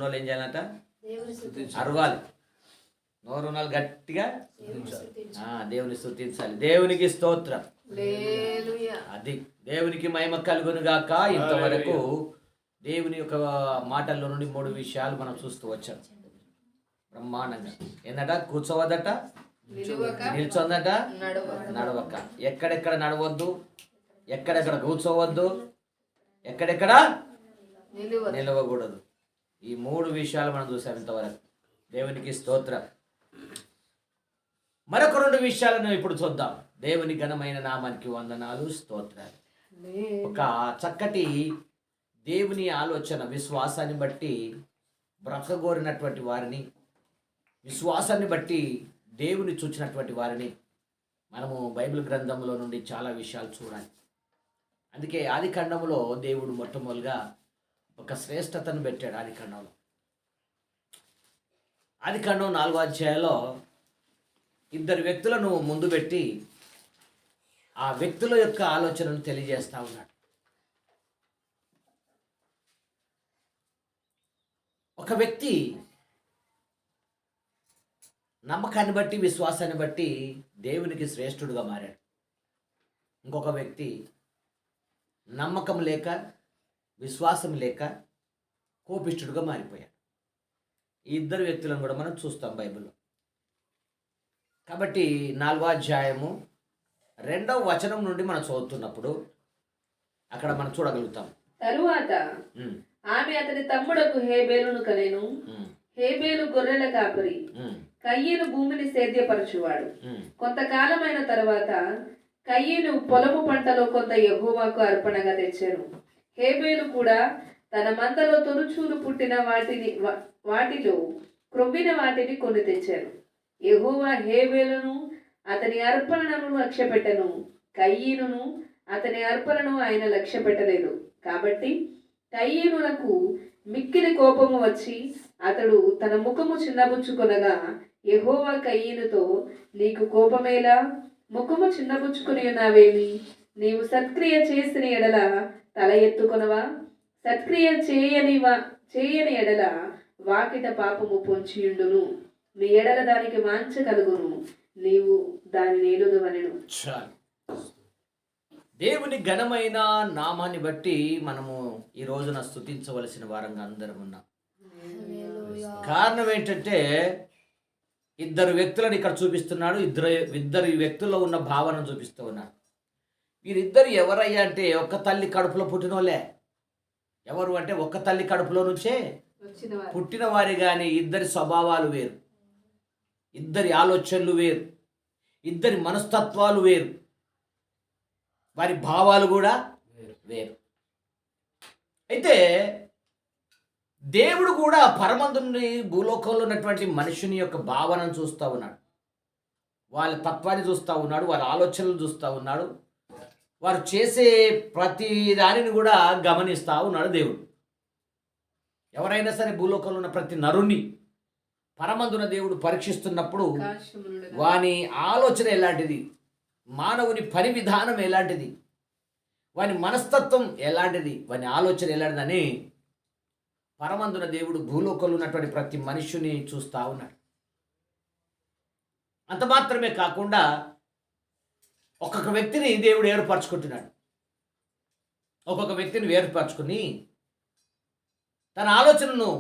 నోరున్నోళ్ళు ఏం చేయాలంట? అరవాలి. నోరున్నోళ్ళు గట్టిగా దేవుని స్తుతించాలి. దేవునికి స్తోత్రం. అది దేవునికి మహిమ కలుగును గాక. ఇంతవరకు దేవుని యొక్క మాటల్లో నుండి 3 విషయాలు మనం చూస్తూ వచ్చాం బ్రహ్మాండంగా. ఏందట? కూర్చోవద్దట, నిల్చొందట, నడవక. ఎక్కడెక్కడ నడవద్దు, ఎక్కడెక్కడ కూర్చోవద్దు, ఎక్కడెక్కడ నిలవకూడదు. ఈ 3 విషయాలు మనం చూసాం ఇంతవరకు. దేవునికి స్తోత్రం. మరొక 2 విషయాలను ఇప్పుడు చూద్దాం. దేవుని ఘనమైన నామానికి వందనాలు, స్తోత్రాలు. ఒక చక్కటి దేవుని ఆలోచన, విశ్వాసాన్ని బట్టి బ్రతకగోరినటువంటి వారిని, విశ్వాసాన్ని బట్టి దేవుని చూచినటువంటి వారిని మనము బైబిల్ గ్రంథంలో నుండి చాలా విషయాలు చూడాలి. అందుకే ఆది ఖండంలో దేవుడు మొట్టమొదలుగా ఒక శ్రేష్టతను పెట్టాడు. ఆది ఖండంలో, ఆది ఖండం 4వ అధ్యాయంలో 2 వ్యక్తులను ముందు పెట్టి ఆ వ్యక్తుల యొక్క ఆలోచనను తెలియజేస్తా ఉన్నాడు. ఒక వ్యక్తి నమ్మకాన్ని బట్టి, విశ్వాసాన్ని బట్టి దేవునికి శ్రేష్ఠుడుగా మారాడు. ఇంకొక వ్యక్తి నమ్మకం లేక, విశ్వాసం లేక కోపిష్ఠుడుగా మారిపోయాడు. ఈ 2 వ్యక్తులను కూడా మనం చూస్తాం బైబిల్లో. కాబట్టి 4వ అధ్యాయము 2వ వచనం నుండి మనం చదువుతున్నప్పుడు అక్కడ మనం చూడగలుగుతాం. తరువాత ఆమె అతని తమ్ముడకు హేబేలును కనెను. హేబేలు గొర్రెల కాపరి, కయ్యను భూమిని సేద్యపరచువాడు. కొంతకాలమైన తరువాత కయ్యను పొలము పంటలో కొంత యెహోవాకు అర్పణగా తెచ్చాను. హేబేలు కూడా తన మందలో తొలుచూలు పుట్టిన వాటిలో క్రొవ్విన వాటిని కొన్ని తెచ్చాను. యెహోవా హేబేలును అతని అర్పణను లక్ష్యపెట్టను, కయ్యనును అతని అర్పణను ఆయన లక్ష్య పెట్టలేదు. కాబట్టి కయ్యనునకు మిక్కిలి కోపము వచ్చి అతడు తన ముఖము చిన్నబుచ్చుకొనగా, యెహోవా కయ్యనుతో, నీకు కోపమేలా? ముఖము చిన్నబుచ్చుకుని ఉన్నావేమి? నీవు సత్క్రియ చేసిన ఎడల తల ఎత్తుకొనవా? సత్క్రియ చేయని ఎడల వాకిట పాపము పొంచియుండును. నీ ఎడల దానికి వాంఛ కలుగును, నీవు దానిని ఏలుదువనెను. దేవుని ఘనమైన నామాన్ని బట్టి మనము ఈ రోజున స్తుతించవలసిన వారంగా అందరం ఉన్నాం. కారణం ఏంటంటే 2 వ్యక్తులను ఇక్కడ చూపిస్తున్నాడు. ఇద్దరు వ్యక్తుల్లో ఉన్న భావనను చూపిస్తూ ఉన్నాడు. వీరిద్దరు ఎవరయ్యా అంటే ఒక్క తల్లి కడుపులో పుట్టినోళ్ళే. ఎవరు అంటే ఒక్క తల్లి కడుపులో నుంచే పుట్టిన వారి. కానీ ఇద్దరి స్వభావాలు వేరు, ఇద్దరి ఆలోచనలు వేరు, ఇద్దరి మనస్తత్వాలు వేరు, వారి భావాలు కూడా వేరు. అయితే దేవుడు కూడా పరమందుని భూలోకంలో ఉన్నటువంటి మనుషుని యొక్క భావనను చూస్తూ ఉన్నాడు, వాళ్ళ తత్వాన్ని చూస్తూ ఉన్నాడు, వాళ్ళ ఆలోచనలు చూస్తూ ఉన్నాడు, వారు చేసే ప్రతి దానిని కూడా గమనిస్తూ ఉన్నాడు దేవుడు. ఎవరైనా సరే భూలోకంలో ఉన్న ప్రతి నరుణ్ణి పరమందున దేవుడు పరీక్షిస్తున్నప్పుడు వాని ఆలోచన ఎలాంటిది, మానవుని పని విధానం ఎలాంటిది, వాని మనస్తత్వం ఎలాంటిది, వాని ఆలోచన ఎలాంటిదని పరమందున దేవుడు భూలోకంలో ఉన్నటువంటి ప్రతి మనుష్యుని చూస్తూ ఉన్నాడు. అంత మాత్రమే కాకుండా ఒక్కొక్క వ్యక్తిని దేవుడు ఏర్పరచుకుంటున్నాడు. ఒక్కొక్క వ్యక్తిని ఏర్పరచుకుని తన ఆలోచనను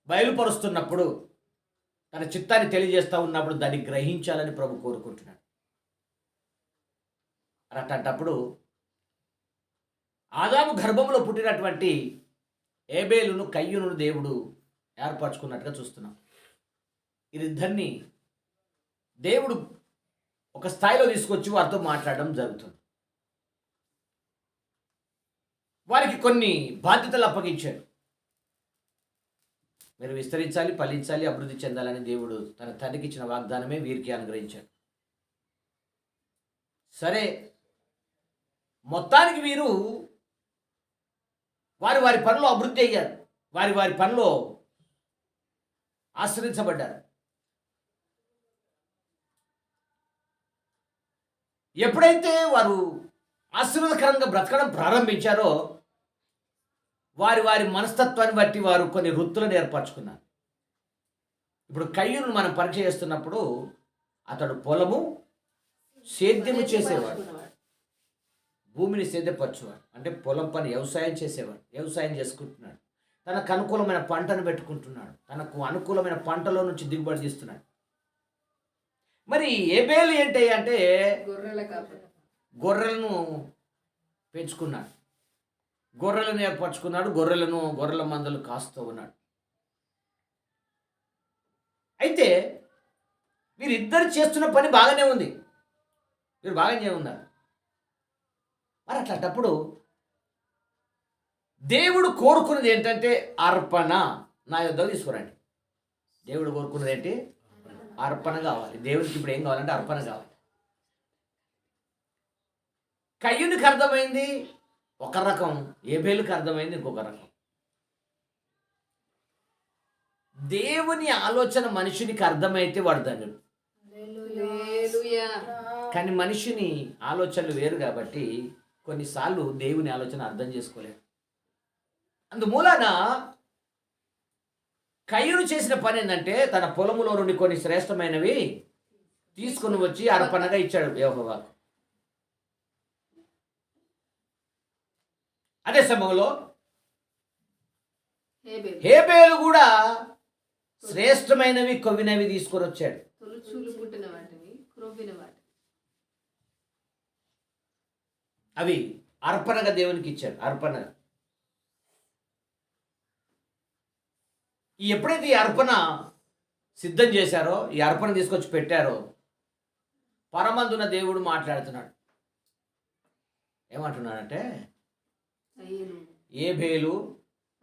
బయలుపరుస్తున్నప్పుడు, తన చిత్తాన్ని తెలియజేస్తూ ఉన్నప్పుడు దాన్ని గ్రహించాలని ప్రభు కోరుకుంటున్నాడు. అట్లాంటప్పుడు ఆదాము గర్భంలో పుట్టినటువంటి హేబేలును కయ్యూనును దేవుడు ఏర్పరచుకున్నట్టుగా చూస్తున్నాం. వీరిద్దరిని దేవుడు ఒక స్థాయిలో తీసుకొచ్చి వారితో మాట్లాడడం జరుగుతుంది. వారికి కొన్ని బాధ్యతలు అప్పగించాడు. మీరు విస్తరించాలి, ఫలించాలి, అభివృద్ధి చెందాలని దేవుడు తన తండ్రికి ఇచ్చిన వాగ్దానమే వీరికి అనుగ్రహించాడు. సరే, మొత్తానికి వీరు వారి పనిలో అభివృద్ధి అయ్యారు, వారి పనిలో ఆశ్రయించబడ్డారు. ఎప్పుడైతే వారు ఆశీర్వాదకరంగా బ్రతకడం ప్రారంభించారో వారి వారి మనస్తత్వాన్ని బట్టి వారు కొన్ని వృత్తులను ఏర్పరచుకున్నారు. ఇప్పుడు కయ్యూను మనం పరీక్ష చేస్తున్నప్పుడు అతడు పొలము సేద్యము చేసేవాడు, భూమిని సేద్యపరచువాడు. అంటే పొలం పని వ్యవసాయం చేసేవాడు, వ్యవసాయం చేసుకుంటున్నాడు, తనకు అనుకూలమైన పంటను పెట్టుకుంటున్నాడు, తనకు అనుకూలమైన పంటలో నుంచి దిగుబడి తీస్తున్నాడు. మరి ఏబేలు ఏంటి అంటే గొర్రెలను పెంచుకున్నాడు, గొర్రెలను ఏర్పరచుకున్నాడు, గొర్రెల మందలు కాస్తూ ఉన్నాడు. అయితే వీరిద్దరు చేస్తున్న పని బాగానే ఉంది, వీరు బాగానే ఉన్నారు. మరి అట్లాంటప్పుడు దేవుడు కోరుకున్నది ఏంటంటే అర్పణ నా యొద్దకు తీసుకురండి. దేవుడు కోరుకున్నది ఏంటి? అర్పణ కావాలి. దేవుడికి ఇప్పుడు ఏం కావాలంటే అర్పణ కావాలి. కయ్యూనికి అర్థమైంది ఒక రకం, ఏబేలుకి అర్థమైంది ఇంకొక రకం. దేవుని ఆలోచన మనిషినికి అర్థమైతే వాడు ధన్యుడు. కానీ మనిషిని ఆలోచనలు వేరు కాబట్టి కొన్నిసార్లు దేవుని ఆలోచన అర్థం చేసుకోలేరు. అందుమూలన కయ్యూను చేసిన పని ఏంటంటే తన పొలములో నుండి కొన్ని శ్రేష్టమైనవి తీసుకుని వచ్చి అర్పణగా ఇచ్చాడు యెహోవాకు. అదే సమయంలో హేబేలు కూడా శ్రేష్టమైనవి కొవ్వినవి తీసుకొని వచ్చాడు. అవి అర్పణగా దేవునికి ఇచ్చాడు. అర్పణగా ఎప్పుడైతే ఈ అర్పణ సిద్ధం చేశారో, ఈ అర్పణ తీసుకొచ్చి పెట్టారో, పరమందున దేవుడు మాట్లాడుతున్నాడు. ఏమంటున్నాడంటే ఏబేలు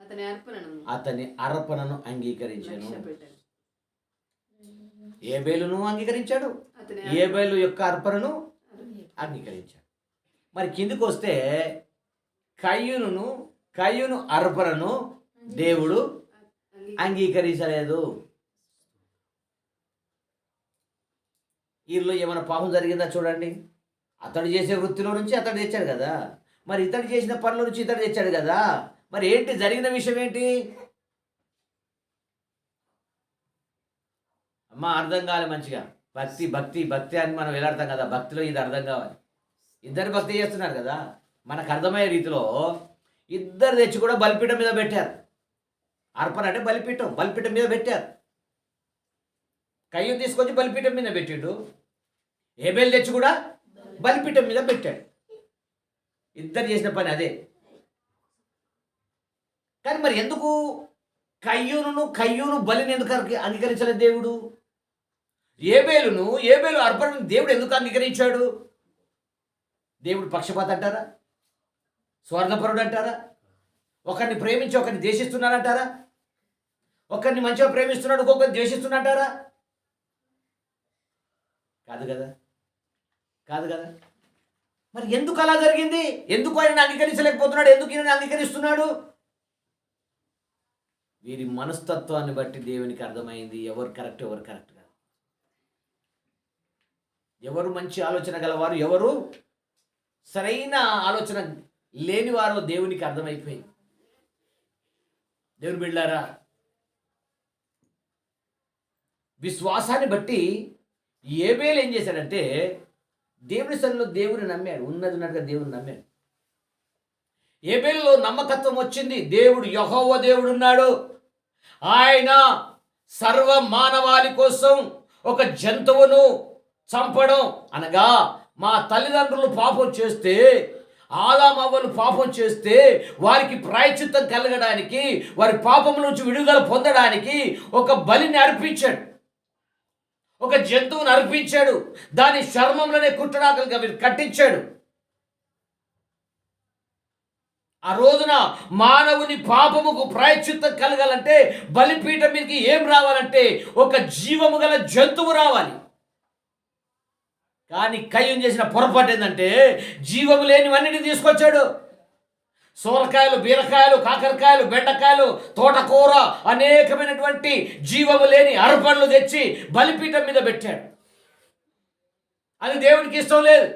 అతని అర్పణను అంగీకరించాను. ఏబేలును అంగీకరించాడు, ఏబేలు యొక్క అర్పణను అంగీకరించాడు. మరి కిందికి వస్తే కయ్యూను అర్పణను దేవుడు అంగీకరించలేదు. వీరిలో ఏమైనా పాపం జరిగిందా చూడండి. అతడు చేసే వృత్తిలో నుంచి అతడు తెచ్చాడు కదా, మరి ఇతడు చేసిన పనుల నుంచి ఇతడు తెచ్చాడు కదా, మరి ఏంటి జరిగిన విషయం ఏంటి? అమ్మ అర్థం కావాలి మంచిగా. భక్తి భక్తి భక్తి అని మనం వెళ్ళాడతాం కదా, భక్తిలో ఇది అర్థం కావాలి. ఇద్దరు భక్తి చేస్తున్నారు కదా, మనకు అర్థమయ్యే రీతిలో ఇద్దరు తెచ్చి కూడా బలిపీఠం మీద పెట్టారు. అర్పణ అంటే బలిపీఠం మీద పెట్టారు. కయ్యూను తీసుకొచ్చి బలిపీఠం మీద పెట్టిండు, ఏబేలు తెచ్చి కూడా బలిపీఠం మీద పెట్టాడు. ఇద్దరు చేసిన పని అదే. కానీ మరి ఎందుకు కయ్యూను బలిని ఎందుకు అంగీకరించలేదు దేవుడు? ఏబేలు అర్పణను దేవుడు ఎందుకు అంగీకరించాడు? దేవుడు పక్షపాత అంటారా? స్వర్ణపరుడు అంటారా? ఒకరిని ప్రేమించి ఒకరిని ద్వేషిస్తున్నారంటారా? ఒకరిని మంచిగా ప్రేమిస్తున్నాడు, ఒక్కొక్కరిని ద్వేషిస్తున్నట్టారా? కాదు కదా. మరి ఎందుకు అలా జరిగింది? ఎందుకు ఆయన అంగీకరించలేకపోతున్నాడు? ఎందుకు ఈయన అంగీకరిస్తున్నాడు? వీరి మనస్తత్వాన్ని బట్టి దేవునికి అర్థమైంది ఎవరు కరెక్ట్ ఎవరు కరెక్ట్ కాదు, ఎవరు మంచి ఆలోచన గలవారు, ఎవరు సరైన ఆలోచన లేనివారో దేవునికి అర్థమైపోయింది. దేవుని బిడ్డలారా, విశ్వాసాన్ని బట్టి ఏబేలు ఏం చేశాడంటే దేవుని సన్నిధిలో దేవుని నమ్మాడు, ఉన్నట్టుగా దేవుని నమ్మాడు. ఏబేలులో నమ్మకత్వం వచ్చింది. దేవుడు యెహోవా దేవుడు ఉన్నాడు, ఆయన సర్వ మానవాళి కోసం ఒక జంతువును చంపడం అనగా మా తల్లిదండ్రులు పాపం చేస్తే, ఆదామవ్వలు పాపం చేస్తే వారికి ప్రాయశ్చిత్తం కలగడానికి, వారి పాపం నుంచి విడుదల పొందడానికి ఒక బలిని అర్పించాడు, ఒక జంతువును అర్పించాడు. దాని చర్మంలోనే కుట్టడాకలుగా వీరు కట్టించాడు. ఆ రోజున మానవుని పాపముకు ప్రాయశ్చిత్తం కలగాలంటే బలిపీఠం మీదకి ఏం రావాలంటే ఒక జీవము గల జంతువు రావాలి. కానీ కయ్యూను చేసిన పొరపాటు ఏంటంటే జీవము లేనివన్నిటిని తీసుకొచ్చాడు. సోరకాయలు, బీరకాయలు, కాకరకాయలు, బెండకాయలు, తోటకూర, అనేకమైనటువంటి జీవము లేని అర్పణలు తెచ్చి బలిపీఠం మీద పెట్టాడు. అది దేవునికి ఇష్టం లేదు.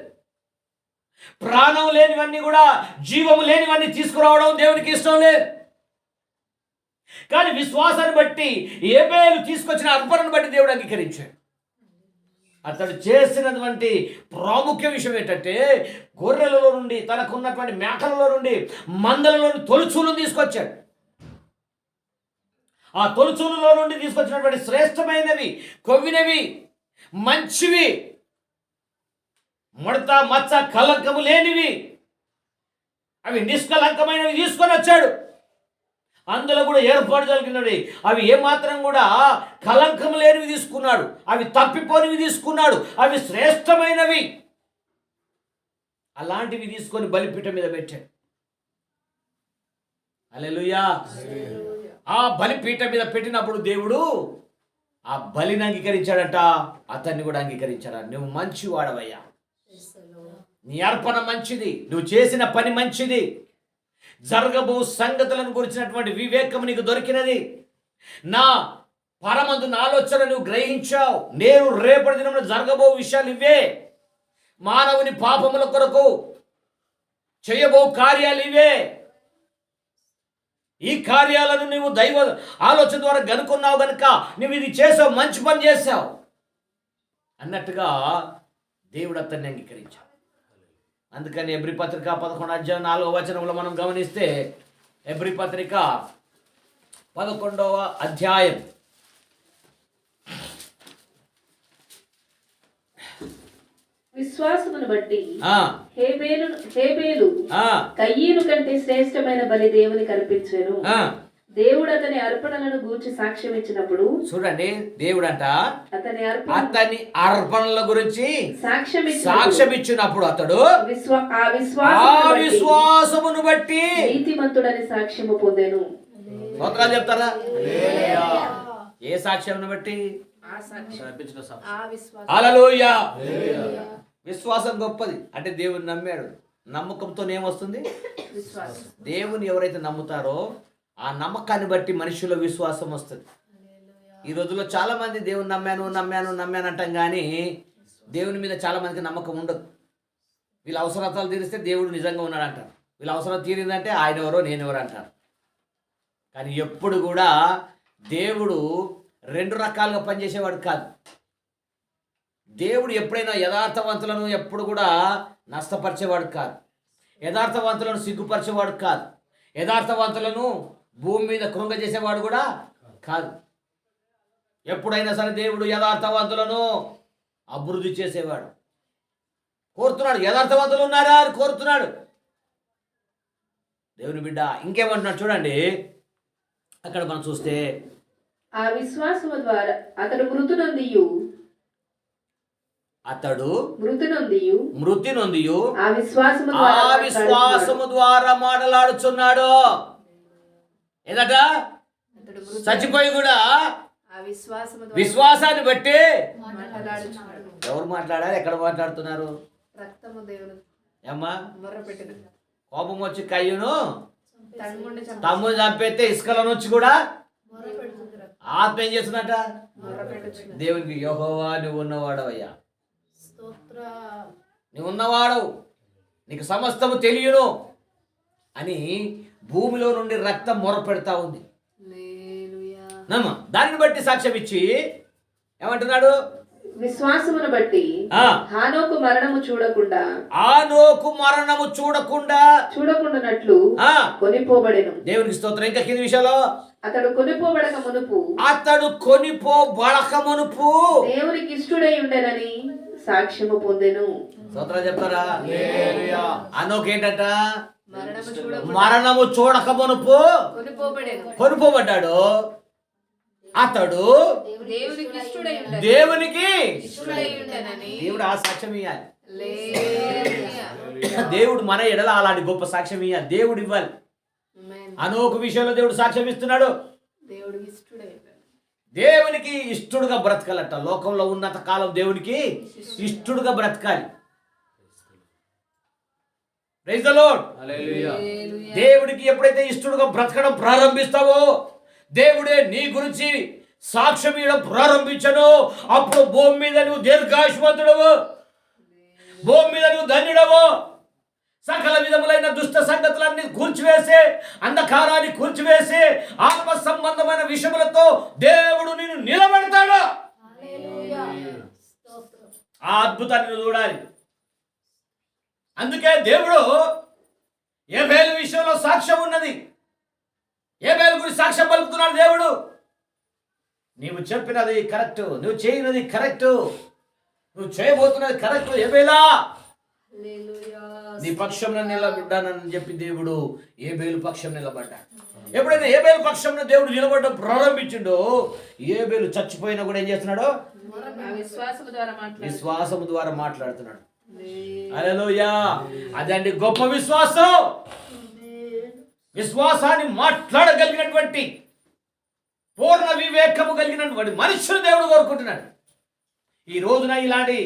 ప్రాణం లేనివన్నీ కూడా, జీవము లేనివన్నీ తీసుకురావడం దేవునికి ఇష్టం లేదు. కానీ విశ్వాసాన్ని బట్టి హేబేలు తీసుకొచ్చిన అర్పణను బట్టి దేవుడు అంగీకరించాడు. అతడు చేసినటువంటి ప్రాముఖ్య విషయం ఏంటంటే గొర్రెలలో నుండి, తనకున్నటువంటి మేకలలో నుండి, మందలలోని తొలుచూలను తీసుకొచ్చాడు. ఆ తొలుచూలలో నుండి తీసుకొచ్చినటువంటి శ్రేష్టమైనవి, కొవ్వినవి, మంచివి, ముడత మచ్చ కలంకము లేనివి, అవి నిష్కలంకమైనవి తీసుకొని వచ్చాడు. అందులో కూడా ఏర్పాటు జరిగినవి, అవి ఏమాత్రం కూడా కలంకం లేనివి తీసుకున్నాడు, అవి తప్పిపోనివి తీసుకున్నాడు, అవి శ్రేష్టమైనవి. అలాంటివి తీసుకొని బలిపీఠం మీద పెట్టాడు. హల్లెలూయా. ఆ బలిపీఠం మీద పెట్టినప్పుడు దేవుడు ఆ బలిని అంగీకరించాడట, అతన్ని కూడా అంగీకరించాడు. నువ్వు మంచివాడవయ్యా, నీ అర్పణ మంచిది, నువ్వు చేసిన పని మంచిది, జరగబో సంగతులను గురించినటువంటి వివేకం నీకు దొరికినది, నా పరమందున ఆలోచన నువ్వు గ్రహించావు. నేను రేపటి దినంలో జరగబో విషయాలు ఇవే, మానవుని పాపముల కొరకు చేయబో కార్యాలు ఇవే, ఈ కార్యాలను నువ్వు దైవ ఆలోచన ద్వారా కనుక్కున్నావు కనుక నువ్వు ఇది చేసావు, మంచి పని చేసావు అన్నట్టుగా దేవుడు అతన్ని అంగీకరించాడు. అందుకని ఎబ్రీ పత్రిక 11:4 మనం గమనిస్తే, ఎబ్రీ పత్రిక 11 విశ్వాసమును బట్టి హేబేలు కయ్యీను కంటే శ్రేష్టమైన బలి దేవునికి అర్పించెను. దేవుడు అతని అర్పణలను గూర్చి సాక్ష్యం ఇచ్చినప్పుడు, చూడండి, దేవుడు అంట అతని అర్పణల గురించి సాక్ష్యం ఇచ్చినప్పుడు అతడు విశ్వాసమును బట్టి నీతిమంతుడని సాక్ష్యము పొందెను. స్తోత్రాలు చెప్తారా? ఏ సాక్ష్యమును బట్టి? హల్లెలూయా. విశ్వాసం గొప్పది. అంటే దేవుని నమ్మాడు. నమ్మకంతో ఏమొస్తుంది? దేవుని ఎవరైతే నమ్ముతారో ఆ నమ్మకాన్ని బట్టి మనుషుల విశ్వాసం వస్తుంది. ఈ రోజుల్లో చాలా మంది దేవుని నమ్మాను అంటాం, కానీ దేవుని మీద చాలా మందికి నమ్మకం ఉండదు. వీళ్ళ అవసరాలు తీరిస్తే దేవుడు నిజంగా ఉన్నాడు అంటారు, వీళ్ళ అవసరం తీరిందంటే ఆయన ఎవరో నేనెవరో అంటారు. కానీ ఎప్పుడు కూడా దేవుడు రెండు రకాలుగా పనిచేసేవాడు కాదు. దేవుడు ఎప్పుడైనా యథార్థవంతులను ఎప్పుడు కూడా నష్టపరిచేవాడు కాదు, యథార్థవంతులను సిగ్గుపరిచేవాడు కాదు, యథార్థవంతులను భూమి మీద కృంగజేసేవాడు కూడా కాదు. ఎప్పుడైనా సరే దేవుడు యథార్థవంతులను అభివృద్ధి చేసేవాడు. కోరుతున్నాడు, యథార్థవంతులు ఉన్నారా అని కోరుతున్నాడు దేవుని బిడ్డ. ఇంకేమంటున్నాడు చూడండి, అక్కడ మనం చూస్తే, ఆ విశ్వాసము ద్వారా అతడు మృతి నొందియు ఆ విశ్వాసము ద్వారా మాటలాడుచున్నాడు. ఏదట? చచ్చిపోయి కూడా విశ్వాసాన్ని బట్టి ఎవరు మాట్లాడారు? ఎక్కడ మాట్లాడుతున్నారు? ఏమ్మా, కోపం వచ్చి కయ్యను తమ్ముడు చంపేస్తే ఇసుకల నుంచి కూడా ఆత్మ ఏం చేస్తున్నట? దేవునికి, యెహోవా నువ్వు ఉన్నవాడవయ్యా, నువ్వు ఉన్నవాడవు, నీకు సమస్తము తెలియను అని భూమిలో నుండి రక్తం మొరపెడతా ఉంది. దానిని బట్టి సాక్ష్యం ఇచ్చి ఏమంటున్నాడు? విశ్వాసమును బట్టి హానోకు మరణము చూడకుండానట్లు కొనిపోబడెను. దేవునికి స్తోత్రం. ఇంకా కింది విషయంలో, అతడు కొనిపోబడక మునుపు దేవునికి ఇష్టుడై ఉండెనని సాక్ష్యము పొందెను. స్తోత్రాలు చెప్తారా? హానోకు ఏంటంట? మరణము చూడక మునుపు కొనిపోబడ్డాడు. అతడు దేవునికి దేవుడు ఆ సాక్ష్యం ఇవ్వాలి. దేవుడు మన ఎడల అలాంటి గొప్ప సాక్ష్యం ఇవ్వాలి, దేవుడు ఇవ్వాలి. హానోకు విషయంలో దేవుడు సాక్ష్యం ఇస్తున్నాడు. దేవునికి ఇష్టడుగా బ్రతకాలట. లోకంలో ఉన్నంత కాలం దేవునికి ఇష్టడుగా బ్రతకాలి. Praise the lord. దేవుడికి ఎప్పుడైతే ఇష్టడుగా బ్రతకడం ప్రారంభిస్తావో, దేవుడే నీ గురించి సాక్ష్యం ఇవ్వడం ప్రారంభించను, అప్పుడు భూమి మీద నువ్వు దీర్ఘాయుష్మంతుడవు, భూమి మీద నువ్వు ధన్యుడవు. సకల విధములైన దుష్ట సంగతులన్నీ కూల్చివేసి, అంధకారాన్ని కూల్చివేసి, ఆత్మ సంబంధమైన విషయములతో దేవుడు నిన్ను నిలబెడతాడు. ఆ అద్భుతాన్ని నువ్వు చూడాలి. అందుకే దేవుడు ఏబేలు విషయంలో సాక్ష్యం ఉన్నది. ఏబేలు గురించి సాక్ష్యం పలుకుతున్నాడు దేవుడు. నీవు చెప్పినది కరెక్ట్, నువ్వు చేయనది కరెక్ట్, నువ్వు చేయబోతున్నది కరెక్ట్. ఏబేలా, నీ పక్షంలో నిలబడ్డానని చెప్పి దేవుడు ఏబేలు పక్షం నిలబడ్డాడు. ఎప్పుడైతే ఏబేలు పక్షంలో దేవుడు నిలబడడం ప్రారంభించిండో, ఏబేలు చచ్చిపోయినా కూడా ఏం చేస్తున్నాడు? విశ్వాసము ద్వారా మాట్లాడుతున్నాడు. హల్లెలూయా. అదండి గొప్ప విశ్వాసం. విశ్వాసాన్ని మాట్లాడగలిగినటువంటి పూర్ణ వివేకము కలిగినటువంటి మనుషులు దేవుడు కోరుకుంటున్నాడు. ఈ రోజున ఇలాంటి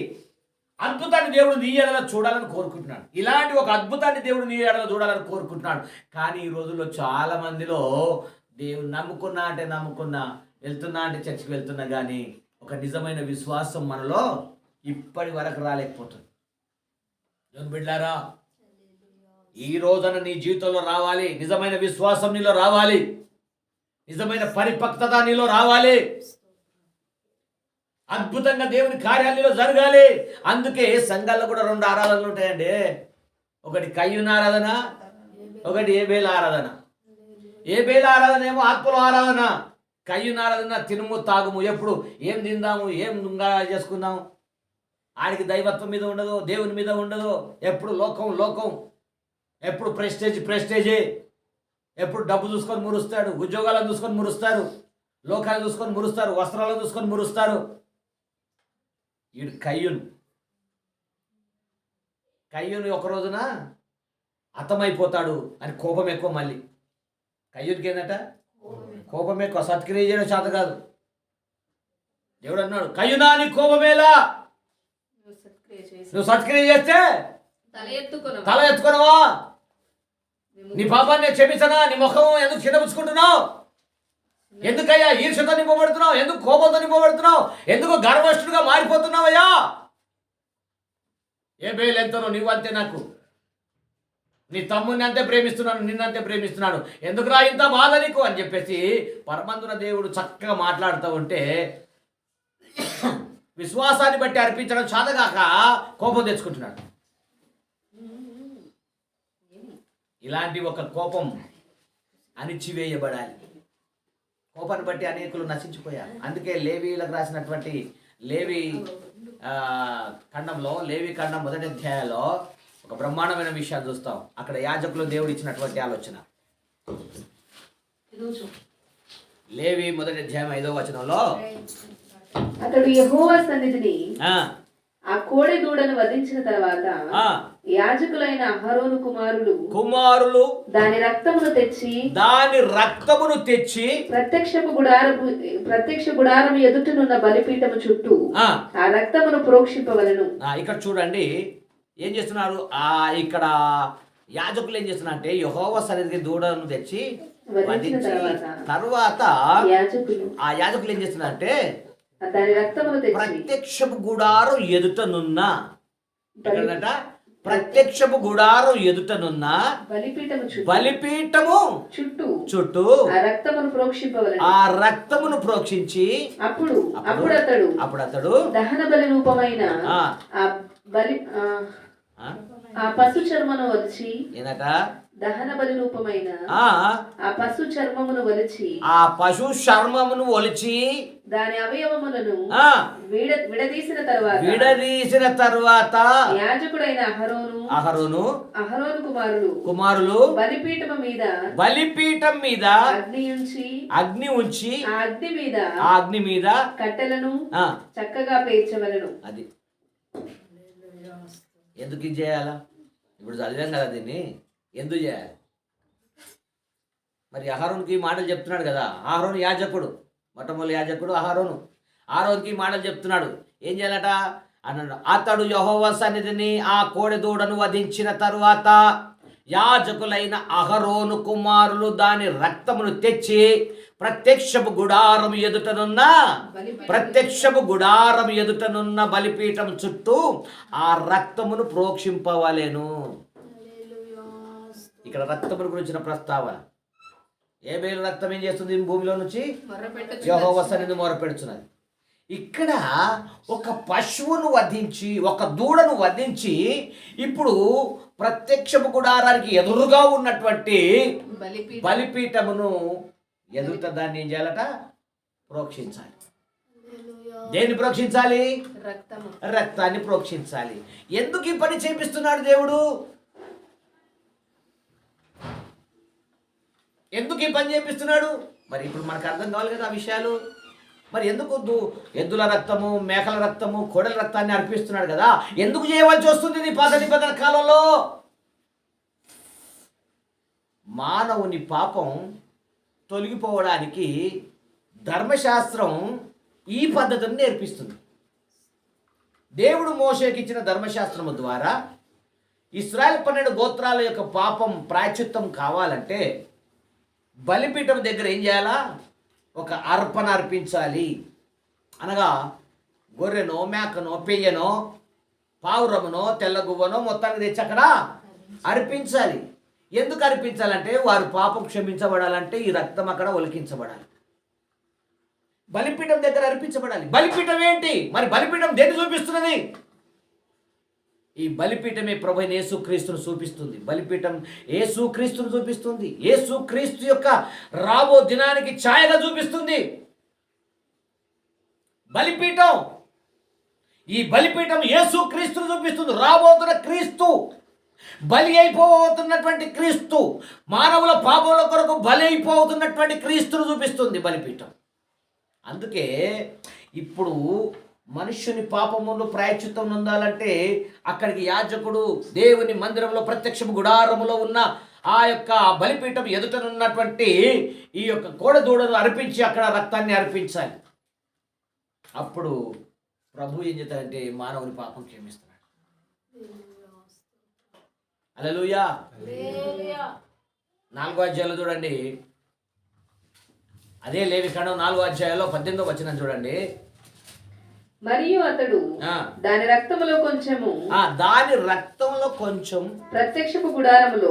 అద్భుతాన్ని దేవుడు నీ ఎడల చూడాలని కోరుకుంటున్నాడు. ఇలాంటి ఒక అద్భుతాన్ని దేవుడు నీ ఎడల చూడాలని కోరుకుంటున్నాడు. కానీ ఈ రోజుల్లో చాలా మందిలో దేవుడు నమ్ముకున్నా వెళ్తున్నా అంటే చర్చికి వెళ్తున్నా కానీ ఒక నిజమైన విశ్వాసం మనలో ఇప్పటి వరకు రాలేకపోతుంది. దేవుని బిడ్డలారా, ఈ రోజున నీ జీవితంలో రావాలి. నిజమైన విశ్వాసం నీలో రావాలి. నిజమైన పరిపక్వత నీలో రావాలి. అద్భుతంగా దేవుని కార్యాలలో జరగాలి. అందుకే సంఘాల్లో కూడా 2 ఆరాధనలు ఉంటాయండి. ఒకటి కయ్యూను ఆరాధన, ఒకటి ఏబేలు ఆరాధన. ఏబేలు ఆరాధన ఏమో ఆత్మలో ఆరాధన. కయ్యూను ఆరాధన తినుము తాగుము, ఎప్పుడు ఏం తిందాము, ఏం చేసుకుందాము. ఆడికి దైవత్వం మీద ఉండదు, దేవుని మీద ఉండదు. ఎప్పుడు లోకం, ఎప్పుడు ప్రెస్టేజే. ఎప్పుడు డబ్బు చూసుకొని మురుస్తాడు, ఉద్యోగాలను చూసుకొని మురుస్తారు, లోకాలను చూసుకొని మురుస్తారు, వస్త్రాలను చూసుకొని మురుస్తారు. వీడు కయ్యూను ఒక రోజున హతమైపోతాడు అని కోపం ఎక్కువ. మళ్ళీ కయ్యూనికి ఏంటంట? కోపం ఎక్కువ. సత్క్రియ చేయడం చేత కాదు. దేవుడు అన్నాడు, కయ్యూనా నీ కోపమేలా? నువ్వు సత్క్రియ చేస్తే తల ఎత్తుకున్నావా? నీ పాపాన్ని క్షమించనా? నీ ముఖం ఎందుకు చిన్నపుచ్చుకుంటున్నావు? ఎందుకయ్యా ఈర్ష్యతో నింపబడుతున్నావు? ఎందుకు కోపంతో నింపబడుతున్నావు? ఎందుకు గర్వష్ఠుడుగా మారిపోతున్నావయ్యా? ఏబేలు ఎంతనో నీవు అంతే. నాకు నీ తమ్ముని అంతే ప్రేమిస్తున్నాను, నిన్నంతే ప్రేమిస్తున్నాను, ఎందుకురా ఇంత బాధ నీకు అని చెప్పేసి పరమందున దేవుడు చక్కగా మాట్లాడుతూ ఉంటే విశ్వాసాన్ని బట్టి అర్పించడం చాతగాక కోపం తెచ్చుకుంటున్నాడు. ఇలాంటి ఒక కోపం అణిచివేయబడాలి. కోపాన్ని బట్టి అనేకులు నశించిపోయారు. అందుకే లేవీలకు రాసినటువంటి లేవి ఖండంలో, లేవి ఖండం 1వ అధ్యాయంలో ఒక బ్రహ్మాండమైన విషయాన్ని చూస్తాం. అక్కడ యాజకులు దేవుడు ఇచ్చినటువంటి ఆలోచన. లేవి 1వ అధ్యాయం 5వ వచనంలో, అతడు యెహోవా సన్నిధిని ఆ కోడె దూడను వధించిన తర్వాత యాజకులైన అహరోను కుమారులు దాని రక్తమును తెచ్చి ప్రత్యక్ష గుడారము ఎదుటనున్న బలిపీఠము చుట్టూ ఆ రక్తమును ప్రోక్షింపవలెను. ఇక్కడ చూడండి ఏం చేస్తున్నారు. ఇక్కడ యాజకులు ఏం చేస్తున్నారు అంటే యెహోవా సన్నిధికి దూడను తెచ్చి వధించి తర్వాత ఆ యాజకులు ఏం చేస్తున్నారు అంటే ప్రత్యక్షపు గుడారం ఎదుటనున్న, ప్రత్యక్షపు గుడారం ఎదుటనున్న బలిపీఠము చుట్టూ ఆ రక్తమును ప్రోక్షించి అప్పుడు అతడు దహన బలి రూపమైన ఆ పశు చర్మను వలిచి దహన బలి రూపమైన ఆ పశు చర్మమును వలిచి దాని అవయవములను విడదీసిన తర్వాత యాజకుడైన అహరోను కుమారులు బలిపీఠం మీద అగ్ని ఉంచి ఆ అగ్ని మీద కట్టెలను చక్కగా పేర్చవలెను. అది ఎందుకు ఇది చేయాలా? ఇప్పుడు చదివాం కదా దీన్ని, ఎందుకు చేయాలి? మరి అహరోనుకి మాటలు చెప్తున్నాడు కదా. అహరోను యాజకుడు, మొట్టమొదటి యాజకుడు అహరోనుకి మాటలు చెప్తున్నాడు. ఏం చేయాలట అన్నాడు. అతడు యెహోవా సన్నిధిని ఆ కోడెదూడను వధించిన తరువాత యాజకులైన అహరోను కుమారులు దాని రక్తమును తెచ్చి ప్రత్యక్షపు గుడారం ఎదుటనున్న బలిపీఠం చుట్టూ ఆ రక్తమును ప్రోక్షింపవలెను. ఇక్కడ రక్తమును గురించిన ప్రస్తావన. ఏబేలు రక్తం ఏం చేస్తుంది? భూమిలో నుంచి యెహోవా సన్నిధిని మొరపెడుచున్నది. ఇక్కడ ఒక పశువును వధించి, ఒక దూడను వధించి, ఇప్పుడు ప్రత్యక్షపు గుడారానికి ఎదురుగా ఉన్నటువంటి బలిపీఠమును ఎదుట దాన్ని ఏం చేయాలట? ప్రోక్షించాలి. దేన్ని ప్రోక్షించాలి? రక్తాన్ని ప్రోక్షించాలి. ఎందుకు ఈ పని చేపిస్తున్నాడు దేవుడు? ఎందుకు ఈ పని చేపిస్తున్నాడు? మరి ఇప్పుడు మనకు అర్థం కావాలి కదా ఆ విషయాలు. మరి ఎందుకు ఎద్దుల రక్తము, మేకల రక్తము, కోడెల రక్తాన్ని అర్పిస్తున్నాడు కదా? ఎందుకు చేయవలసి వస్తుంది ఇది పాత నిబంధన కాలంలో? మానవుని పాపం తొలగిపోవడానికి ధర్మశాస్త్రం ఈ పద్ధతిని నేర్పిస్తుంది. దేవుడు మోషేకి ఇచ్చిన ధర్మశాస్త్రము ద్వారా ఇశ్రాయేలు 12 గోత్రాల యొక్క పాపం ప్రాయశ్చిత్తం కావాలంటే బలిపీఠం దగ్గర ఏం చేయాలా? ఒక అర్పణ అర్పించాలి. అనగా గొర్రెనో, మేకనో, పెయ్యనో, పావురమునో, తెల్లగువ్వనో మొత్తాన్ని తెచ్చి అక్కడ అర్పించాలి. ఎందుకు అర్పించాలంటే వారి పాపం క్షమించబడాలంటే ఈ రక్తం అక్కడ ఒలికించబడాలి. బలిపీఠం దగ్గర అర్పించబడాలి. బలిపీఠం ఏంటి? మరి బలిపీఠం దేన్ని చూపిస్తున్నది? ఈ బలిపీఠమే ప్రభువైన యేసుక్రీస్తును చూపిస్తుంది. బలిపీఠం యేసుక్రీస్తును చూపిస్తుంది. యేసుక్రీస్తు యొక్క రాబో దినానికి ఛాయగా చూపిస్తుంది బలిపీఠం. ఈ బలిపీఠం యేసుక్రీస్తును చూపిస్తుంది. రాబోతున్న క్రీస్తు, బలి అయిపోతున్నటువంటి క్రీస్తు, మానవుల పాపముల కొరకు బలి అయిపోతున్నటువంటి క్రీస్తును చూపిస్తుంది బలిపీఠం. అందుకే ఇప్పుడు మనుష్యుని పాపములు ప్రాయశ్చిత్తం పొందాలంటే అక్కడికి యాజకుడు దేవుని మందిరంలో ప్రత్యక్ష గుడారములో ఉన్న ఆ యొక్క బలిపీఠం ఎదుటనున్నటువంటి ఈ యొక్క కోడదూడను అర్పించి అక్కడ రక్తాన్ని అర్పించాలి. అప్పుడు ప్రభు ఏం చేస్తాడంటే మానవుని పాపం క్షమిస్తున్నాడు. హల్లెలూయా. 4వ అధ్యాయంలో చూడండి, అదే లేవికాండం 4వ అధ్యాయంలో 18వ వచనం చూడండి. మరియు అతడు దాని రక్తములో కొంచెం ప్రత్యక్షపు గుడారములో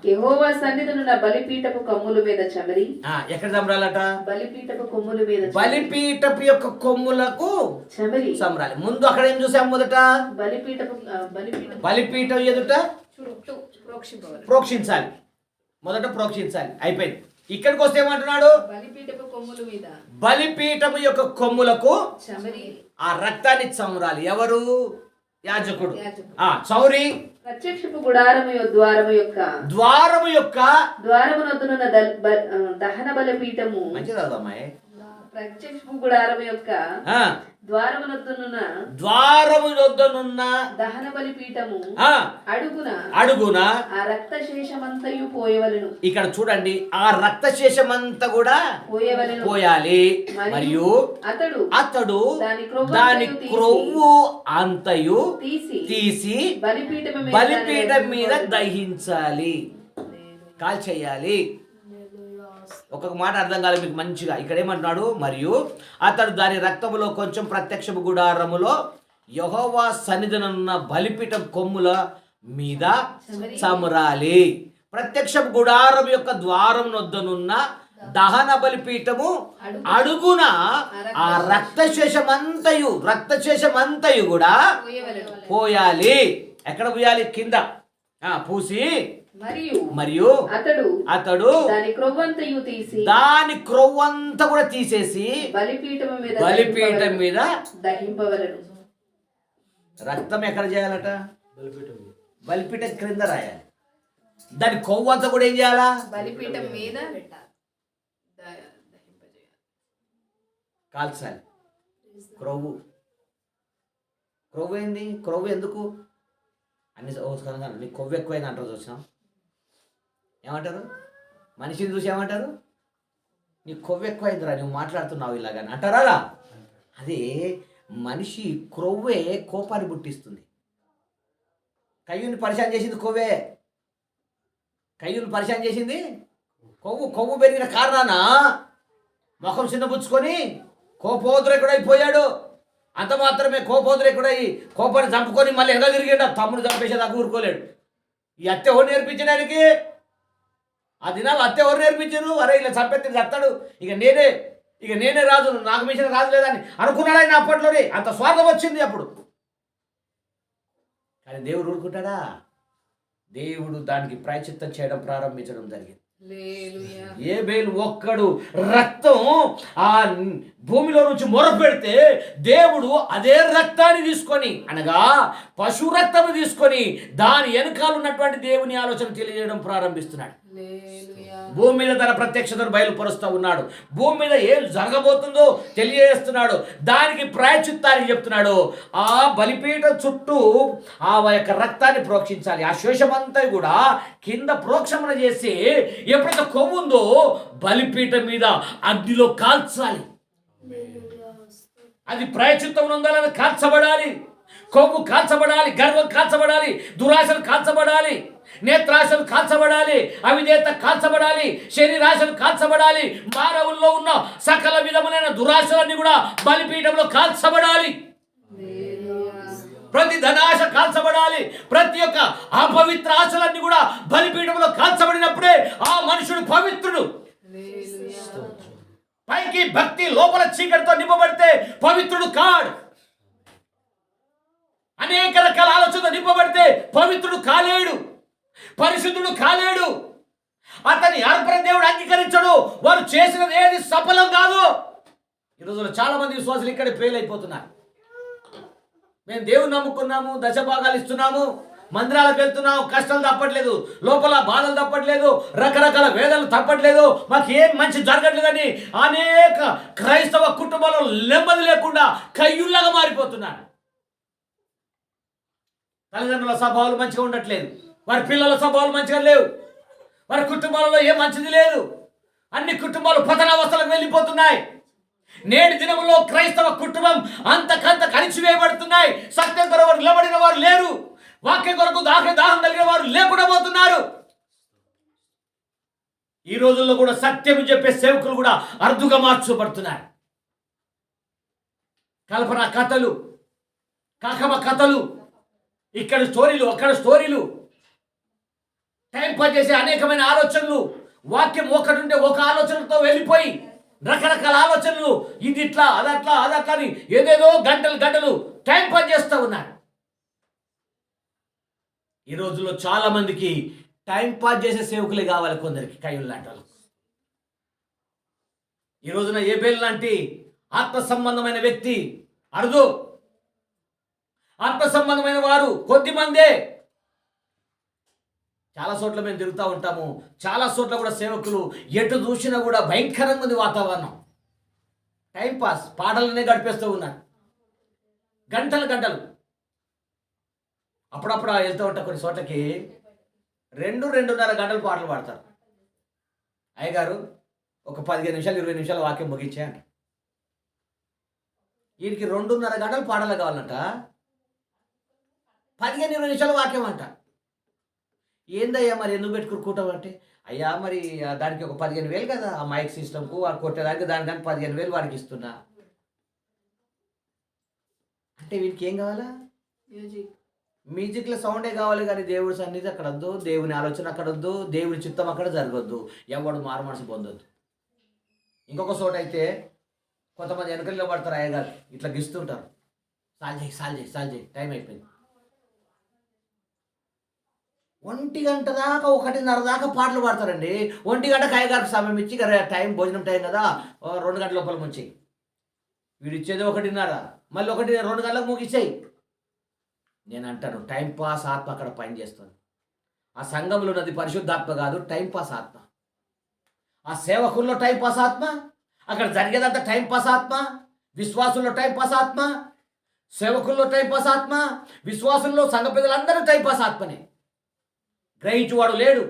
యెహోవా సన్నిధినున్న బలిపీఠపు కొమ్ముల మీద చమరి. ఎక్కడ చమరాలట? బలిపీఠపు కొమ్ముల మీద. బలిపీఠపు యొక్క కొమ్ములకు చమరాలి. ముందు అక్కడ ఏం చూసాం? మొదట బలిపీఠం ఎదుట ప్రోక్షించాలి. మొదట ప్రోక్షించాలి, అయిపోయింది. ఇక్కడికి వస్తే ఏమంటున్నాడు? బలిపీఠము యొక్క కొమ్ములకు ఆ రక్తాన్ని చమరాలి. ఎవరు? యాజకుడు. చౌరి ప్రత్యక్షపు గుడారము యొక్క ద్వారమునొద్దనున్న దహన బలిపీఠము. మంచిది అమ్మాయి. ప్రత్యక్షపు గుడారము యొక్క ద్వారమునొద్దనున్న దహన బలిపీఠము అడుగున ఆ రక్త శేషమంతయు పోయవలెను. ఇక్కడ చూడండి, ఆ రక్త శేషమంతా కూడా పోయాలి. మరియు అతడు దాని క్రొవ్వు అంతయు తీసి బలిపీఠం మీద దహించాలి, కాల్చేయాలి. ఒక్కొక్క మాట అర్థం కాలేదు మీకు మంచిగా. ఇక్కడ ఏమంటున్నాడు? మరియు అతడు దాని రక్తములో కొంచెం ప్రత్యక్షపు గుడారములో యెహోవా సన్నిధినున్న బలిపీఠం కొమ్ముల మీద చమరాలి. ప్రత్యక్షపు గుడారం యొక్క ద్వారం వద్దనున్న దహన బలిపీఠము అడుగున ఆ రక్తశేషమంతయు కూడా పోయాలి. ఎక్కడ పోయాలి? కింద పూసి. మరియు అతడు దాని క్రొవ్వంతా కూడా తీసేసి బలిపీఠం మీద దహింపవలెను. రక్తం ఎక్కడ చేయాలట? బలిపీఠం క్రింద రాయాలి. దాని కొవ్వంతా కూడా ఏం చేయాలా? బలిపీఠం మీద కాల్చాలి. క్రొవ్వు ఏంది? క్రొవ్వు ఎందుకు అన్ని నీ కొవ్వు ఎక్కువైంది అంటారు. చూసినాం ఏమంటారు? మనిషిని చూసి ఏమంటారు? నీ కొవ్వు ఎక్కువైందిరా, నువ్వు మాట్లాడుతున్నావు ఇలాగని అంటారా? అదే మనిషి క్రొవ్వే కోపాన్ని పుట్టిస్తుంది. కయ్యూని పరిశాన్ చేసింది కొవ్వే. కయ్యూని పరిశాన్ చేసింది కొవ్వు పెరిగిన కారణాన ముఖం చిన్నపుచ్చుకొని కోపోద్రేకుడైపోయాడు. అంత మాత్రమే కోపోద్రేకుడై కోపాన్ని చంపుకొని మళ్ళీ ఎగ తిరిగాడు. తమ్ముడు చంపేసేదాకా ఊరుకోలేడు. ఈ అత్తే నేర్పించడానికి ఆ దినాలు అత్తే ఎవరు నేర్పించారు? అరే ఇలా చంపెత్తి చస్తాడు, ఇక నేనే రాజు, నాకు మించిన రాజు లేదని అనుకున్నాడు ఆయన అప్పట్లోనే. అంత స్వార్థం వచ్చింది అప్పుడు. కానీ దేవుడు ఊరుకుంటాడా? దేవుడు దానికి ప్రాయశ్చిత్తం చేయడం ప్రారంభించడం జరిగింది. ఏబేలు ఒక్కడు రక్తం ఆ భూమిలో నుంచి మొరపెడితే దేవుడు అదే రక్తాన్ని తీసుకొని, అనగా పశు రక్తం తీసుకొని దాని వెనకాల ఉన్నటువంటి దేవుని ఆలోచన తెలియజేయడం ప్రారంభిస్తున్నాడు. భూమి మీద తన ప్రత్యక్షతను బయలుపరుస్తూ ఉన్నాడు. భూమి మీద ఏం జరగబోతుందో తెలియజేస్తున్నాడు. దానికి ప్రాయశ్చిత్తానికి చెప్తున్నాడు. ఆ బలిపీఠం చుట్టూ ఆ యొక్క రక్తాన్ని ప్రోక్షించాలి. ఆ శేషమంతా కూడా కింద ప్రోక్షమణ చేసి ఎప్పుడైతే కొవ్వు ఉందో బలిపీఠం మీద అగ్నిలో కాల్చాలి. అది ప్రాయశ్చిత్తం ఉండాలని కాల్చబడాలి. కొవ్వు కాల్చబడాలి, గర్వం కాల్చబడాలి, దురాశలు కాల్చబడాలి, నేత్రాశలు కాల్చబడాలి, అవిధేయత కాల్చబడాలి, శరీరాశలు కాల్చబడాలి, మానవుల్లో ఉన్న సకల విధములైన దురాశలన్నీ కూడా బలిపీఠంలో కాల్చబడాలి. ప్రతి ధనాశ కాల్చబడాలి. ప్రతి ఒక్క అపవిత్ర ఆశలన్నీ కూడా బలిపీఠంలో కాల్చబడినప్పుడే ఆ మనుషుడు పవిత్రుడు. పైకి భక్తి, లోపల చీకటితో నింపబడితే పవిత్రుడు కాడు. అనేక రకాల ఆలోచనతో నింపబడితే పవిత్రుడు కాలేడు, పరిశుద్ధుడు కాలేడు. అతని అర్పణ దేవుడు అంగీకరించడు. వారు చేసినది ఏది సఫలం కాదు. ఈ రోజుల్లో చాలా మంది విశ్వాసులు ఇక్కడ ఫెయిల్ అయిపోతున్నారు. మేము దేవుని నమ్ముకున్నాము, దశభాగాలు ఇస్తున్నాము, మందిరాలకు వెళ్తున్నాము, కష్టాలు తప్పట్లేదు, లోపల బాధలు తప్పట్లేదు, రకరకాల వేదనలు తప్పట్లేదు, మాకు ఏం మంచి జరగట్లేదని అనేక క్రైస్తవ కుటుంబాల్లో నెమ్మది లేకుండా కయ్యుల్లాగా మారిపోతున్నారు. తల్లిదండ్రుల స్వభావాలు మంచిగా ఉండట్లేదు, వారి పిల్లల స్వభావాలు మంచిగా లేవు, వారి కుటుంబాలలో ఏం మంచిది లేదు. అన్ని కుటుంబాలు పతనావస్థలకు వెళ్ళిపోతున్నాయి. నేటి దినంలో క్రైస్తవ కుటుంబం అంతకంత కలిసివేయబడుతున్నాయి. సత్యం కొరకు నిలబడిన వారు లేరు, వాక్యం కొరకు దాహం కలిగిన వారు లేకుండా పోతున్నారు. ఈ రోజుల్లో కూడా సత్యం చెప్పే సేవకులు కూడా అరుదుగా మార్చబడుతున్నారు. కల్పన కథలు, కాకమ కథలు, ఇక్కడ స్టోరీలు, అక్కడ స్టోరీలు, టైం పాస్ చేసే అనేకమైన ఆలోచనలు, వాక్యం ఒకటుంటే ఒక ఆలోచనతో వెళ్ళిపోయి రకరకాల ఆలోచనలు, ఇది ఇట్లా అదట్లా అదట్లా అని ఏదేదో గంటలు టైం పాస్ చేస్తూ ఉన్నారు. ఈ రోజుల్లో చాలా మందికి టైం పాస్ చేసే సేవకులే కావాలి, కొందరికి కయ్యూలు లాంటి వాళ్ళకు. ఈ రోజున ఏబేలు లాంటి ఆత్మ సంబంధమైన వ్యక్తి అరుదు. ఆత్మ సంబంధమైన వారు కొద్దిమందే. చాలా చోట్ల మేము తిరుగుతూ ఉంటాము. చాలా చోట్ల కూడా సేవకులు ఎటు చూసినా కూడా భయంకరంగా ఉంది వాతావరణం. టైంపాస్ పాటలనే గడిపేస్తూ ఉన్నారు గంటలు. అప్పుడప్పుడు వెళ్తూ ఉంటా కొన్ని చోట్లకి 2-2.5 గంటలు పాటలు పాడతారు. అయ్యగారు ఒక 15 నిమిషాలు 20 నిమిషాలు వాక్యం ముగించే అంట. వీడికి 2.5 గంటలు పాటలు కావాలంట, 15-20 నిమిషాల వాక్యం అంట. ఏందయ్యా మరి ఎందుకు పెట్టుకుంటావు అంటే, అయ్యా మరి దానికి ఒక 15,000 కదా ఆ మైక్ సిస్టమ్కు వాడు కొట్టేదానికి, దానికి 15,000 వాడికి ఇస్తున్నా అంటే వీడికి ఏం కావాలా? మ్యూజిక్లో సౌండే కావాలి, కానీ దేవుడి సన్నిధి అక్కడ వద్దు, దేవుని ఆలోచన అక్కడ వద్దు, దేవుడి చిత్తం అక్కడ జరగొద్దు, ఎవడు మారు మనసు పొందొద్దు. ఇంకొక చోట అయితే కొంతమంది వెనకల్లో పడతారు, అయ్యగారు ఇట్లా గిస్తుంటారు, సాల్ చేయి టైం అయిపోయింది. 1 గంట దాకా 1:30 దాకా పాటలు పాడతారండి. 1 గంటకు అయ్యగారికి సమయం ఇచ్చి టైం భోజనం టైం కదా 2 గంటల లోపల ముంచి వీడు ఇచ్చేది 1:30, మళ్ళీ 2 గంటలకు ముగిస్తాయి. నేను అంటాను టైంపాస్ ఆత్మ అక్కడ పనిచేస్తుంది. ఆ సంఘంలో ఉన్నది పరిశుద్ధాత్మ కాదు, టైంపాస్ ఆత్మ. ఆ సేవకుల్లో టైంపాస్ ఆత్మ, అక్కడ జరిగేదంతా టైంపాస్ ఆత్మ. విశ్వాసుల్లో టైంపాస్ ఆత్మ, సేవకుల్లో టైంపాస్ ఆత్మ, విశ్వాసుల్లో సంఘ పెద్దలందరూ టైంపాస్ ఆత్మనే. గ్రహించేవాడు లేడు,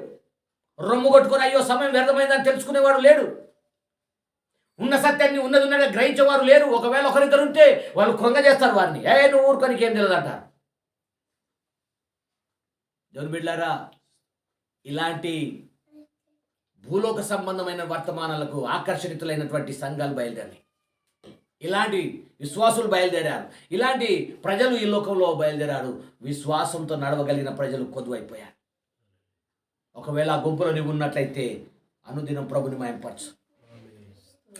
రొమ్ము కొట్టుకొని అయ్యో సమయం వ్యర్థమైందని తెలుసుకునేవాడు లేడు, ఉన్న సత్యాన్ని ఉన్నదిన్నగా గ్రహించేవారు లేరు. ఒకవేళ ఒకరిద్దరు ఉంటే వాళ్ళు కృంగ చేస్తారు వారిని, నువ్వు ఊరుకోనికి ఏం తెలియదంటారు. దేవుని బిడ్డలారా, ఇలాంటి భూలోక సంబంధమైన వర్తమానాలకు ఆకర్షితులైనటువంటి సంఘాలు బయలుదేరాయి, ఇలాంటి విశ్వాసులు బయలుదేరారు, ఇలాంటి ప్రజలు ఈ లోకంలో బయలుదేరారు. విశ్వాసంతో నడవగలిగిన ప్రజలు కొద్దువైపోయారు. ఒకవేళ ఆ గుంపులో నీవు ఉన్నట్లయితే అనుదినం ప్రభుని మయంపరచు.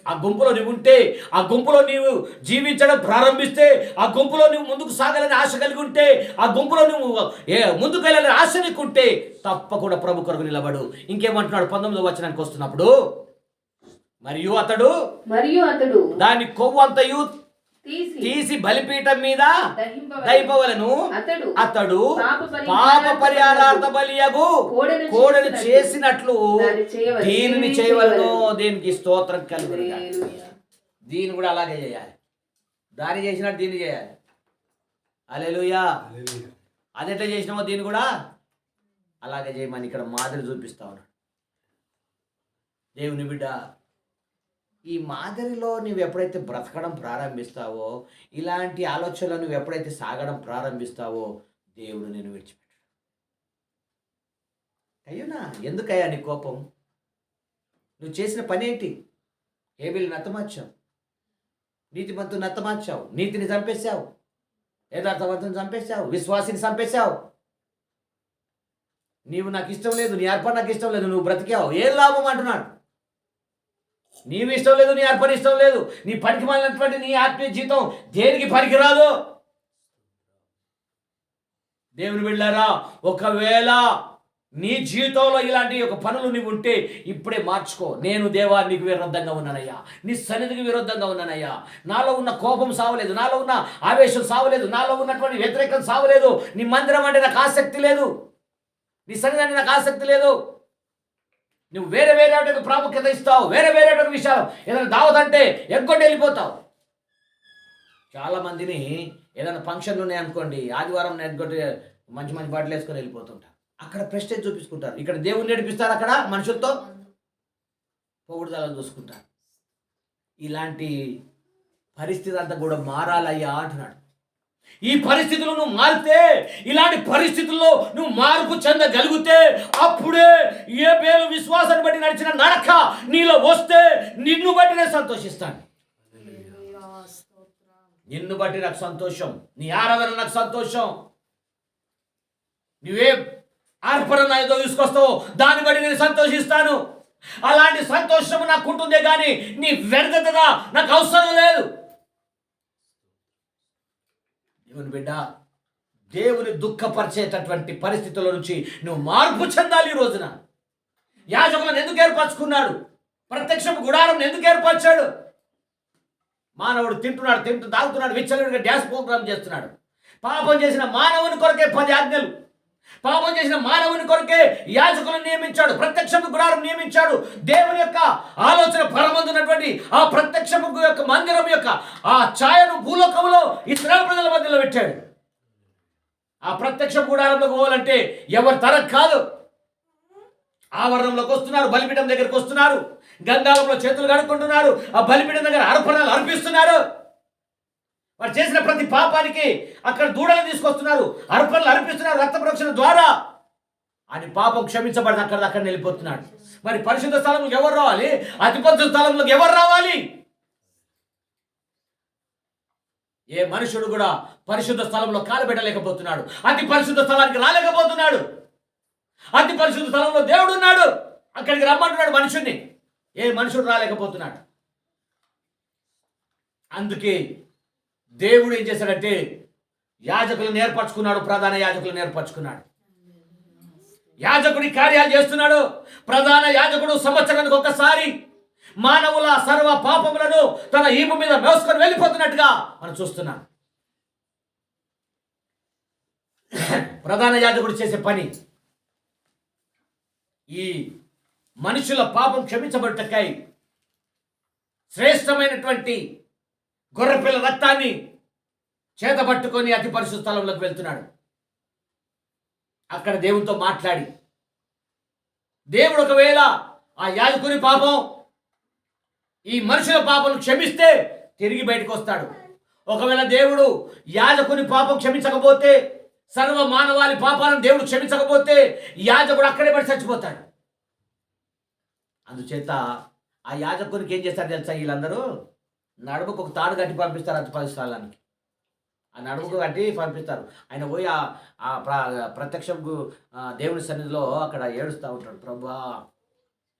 ఆ గుంపులో నీవు ఉంటే, ఆ గుంపులో నీవు జీవించడం ప్రారంభిస్తే, ఆ గుంపులో నువ్వు ముందుకు సాగాలని ఆశ కలిగి ఉంటే, ఆ గుంపులో నువ్వు ముందుకు వెళ్ళాలని ఆశ నీకుంటే తప్పకుండా ప్రభు కొరకు నిలబడు. ఇంకేమంటున్నాడు 19వ వచనానికి వస్తున్నప్పుడు, మరియు అతడు దాని కొవ్వు అంతయు తీసి బలిపీఠం మీద దహింపవలెను. అతడు పాప పరిహారార్థ బలియగు కోడెను చేసినట్లు దీనిని చేయవలను. దీనికి స్తోత్రం కలుగును. దీన్ని కూడా అలాగే చేయాలి. దాన్ని చేసినట్టు దీన్ని చేయాలి. హల్లెలూయా. అది ఎట్లా చేసినామో దీన్ని కూడా అలాగే చేయమని ఇక్కడ మాదిరి చూపిస్తా ఉన్నాడు. దేవుని బిడ్డ, ఈ మాదిరిలో నువ్వు ఎప్పుడైతే బ్రతకడం ప్రారంభిస్తావో, ఇలాంటి ఆలోచనలు నువ్వు ఎప్పుడైతే సాగడం ప్రారంభిస్తావో, దేవుడు నేను విడిచిపెట్టాడు. అయ్యోనా, ఎందుకయ్యా నీ కోపం? నువ్వు చేసిన పని ఏంటి? హేబెలుని నత్తమార్చావు, నీతిమంతుని నత్తమార్చావు, నీతిని చంపేశావు, యథార్థవంతుని చంపేశావు, విశ్వాసిని చంపేశావు. నీవు నాకు ఇష్టం లేదు, నీ అర్పణ నాకు ఇష్టం లేదు, నువ్వు బ్రతికావు. ఏం లాభం అంటున్నాడు. నీవు ఇష్టం లేదు, నీ అర్పణ ఇష్టం లేదు, నీ పనికి మాలినటువంటి నీ ఆత్మీయ జీవితం దేనికి పనికిరాదు. దేవుని బిడ్డలారా, ఒకవేళ నీ జీవితంలో ఇలాంటి ఒక పనులు నీవు ఉంటే ఇప్పుడే మార్చుకో. నేను దేవా నీకు విరుద్ధంగా ఉన్నానయ్యా, నీ సన్నిధికి విరుద్ధంగా ఉన్నానయ్యా. నాలో ఉన్న కోపం సావలేదు, నాలో ఉన్న ఆవేశం సావలేదు, నాలో ఉన్నటువంటి వ్యతిరేకం సావలేదు. నీ మందిరం అంటే నాకు ఆసక్తి లేదు, నీ సన్నిధి అంటే నాకు ఆసక్తి లేదు. నువ్వు వేరే ప్రాముఖ్యత ఇస్తావు, వేరే విషయాలు. ఏదైనా దావత్ అంటే ఎగ్గొట్టి వెళ్ళిపోతావు. చాలామందిని ఏదైనా ఫంక్షన్లు ఉన్నాయనుకోండి, ఆదివారం ఎగ్గొట్టి మంచి బట్టలు వేసుకొని వెళ్ళిపోతుంటారు. అక్కడ ప్రెస్టేజ్ చూపించుకుంటారు. ఇక్కడ దేవుని నడిపిస్తారు, అక్కడ మనుషులతో పొగుడుదలను చూసుకుంటారు. ఇలాంటి పరిస్థితి అంతా కూడా మారాలయ్యా అంటున్నాడు. ఈ పరిస్థితులు నువ్వు మారితే, ఇలాంటి పరిస్థితుల్లో నువ్వు మార్పు చెందగలిగితే, అప్పుడే హేబెలు విశ్వాసాన్ని బట్టి నడిచిన నడక నీలో వస్తే నిన్ను బట్టి నేను సంతోషిస్తాను. నిన్ను బట్టి నాకు సంతోషం, నీ ఆరాధన నాకు సంతోషం. నువ్వే అర్పణ ఏదో తీసుకొస్తావు, దాన్ని బట్టి నేను సంతోషిస్తాను. అలాంటి సంతోషం నాకు ఉంటుందే కానీ నీ వ్యర్థత నాకు అవసరం లేదు. దేవుని బిడ్డ, దేవుని దుఃఖపరిచేటటువంటి పరిస్థితుల నుంచి నువ్వు మార్పు చెందాలి. ఈ రోజున యాజకులను ఎందుకు ఏర్పరచుకున్నాడు? ప్రత్యక్షపు గుడారం ఎందుకు ఏర్పరిచాడు? మానవుడు తాగుతున్నాడు, విచ్చలవిడిగా డ్యాన్స్ ప్రోగ్రామ్ చేస్తున్నాడు. పాపం చేసిన మానవుని కొరకే 10 ఆజ్ఞలు, పాపం చేసిన మానవుని కొరకే యాజకులను నియమించాడు, ప్రత్యక్షపు గుడారం నియమించాడు. దేవుని యొక్క ఆలోచన పరమందున్నటువంటి ఆ ప్రత్యక్షపు యొక్క మందిరం యొక్క ఆ ఛాయను భూలోకంలో ఇశ్రాయేలు ప్రజల మధ్యలో పెట్టాడు. ఆ ప్రత్యక్షపు గుడారంలోకి పోవాలంటే ఎవరి తరం కాదు. ఆవరణంలోకి వస్తున్నారు, బలిపీఠం దగ్గరికి వస్తున్నారు, గంగాళంలో చేతులు కడుక్కుంటున్నారు, ఆ బలిపీఠం దగ్గర అర్పణలు అర్పిస్తున్నారు. వారు చేసిన ప్రతి పాపానికి అక్కడ దూడలు తీసుకొస్తున్నారు, అర్పణలు అర్పిస్తున్నారు రక్త ప్రోక్షణ ద్వారా. అని పాపం క్షమించబడి అక్కడ వెళ్ళిపోతున్నాడు. మరి పరిశుద్ధ స్థలంలోకి ఎవరు రావాలి? అతి పరిశుద్ధ స్థలంలోకి ఎవరు రావాలి? ఏ మనుషుడు కూడా పరిశుద్ధ స్థలంలో కాలు పెట్టలేకపోతున్నాడు, అతి పరిశుద్ధ స్థలానికి రాలేకపోతున్నాడు. అతి పరిశుద్ధ స్థలంలో దేవుడు ఉన్నాడు, అక్కడికి రమ్మంటున్నాడు మనుషుణ్ణి. ఏ మనుషుడు రాలేకపోతున్నాడు. అందుకే దేవుడు ఏం చేశాడంటే యాజకులను ఏర్పరచుకున్నాడు, ప్రధాన యాజకులను ఏర్పరచుకున్నాడు. యాజకుడి కార్యాలు చేస్తున్నాడు. ప్రధాన యాజకుడు సంవత్సరానికి ఒకసారి మానవుల సర్వ పాపములను తన ఈపు మీద మోసుకొని వెళ్ళిపోతున్నట్టుగా మనం చూస్తున్నాం. ప్రధాన యాజకుడు చేసే పని ఈ మనుషుల పాపం క్షమించబడటకై శ్రేష్టమైనటువంటి గొర్రెపిల్ల రక్తాన్ని చేతబట్టుకొని అతి పరిశుద్ధ స్థలంలోకి వెళ్తున్నాడు. అక్కడ దేవునితో మాట్లాడి, దేవుడు ఒకవేళ ఆ యాజకుని పాపం ఈ మనుషుల పాపం క్షమిస్తే తిరిగి బయటకు వస్తాడు. ఒకవేళ దేవుడు యాజకుని పాపం క్షమించకపోతే, సర్వ మానవాళి పాపాలను దేవుడు క్షమించకపోతే యాజకుడు అక్కడే పడి చచ్చిపోతాడు. అందుచేత ఆ యాజకునికి ఏం చేస్తారు తెలుసా? వీళ్ళందరూ నడుముకు ఒక తాడు కట్టి పంపిస్తారు అతి పరిశుద్ధ స్థలానికి. ఆ నడుముకు కట్టి పంపిస్తారు. ఆయన పోయి ఆ ప్రత్యక్ష దేవుని సన్నిధిలో అక్కడ ఏడుస్తూ ఉంటాడు, ప్రభువా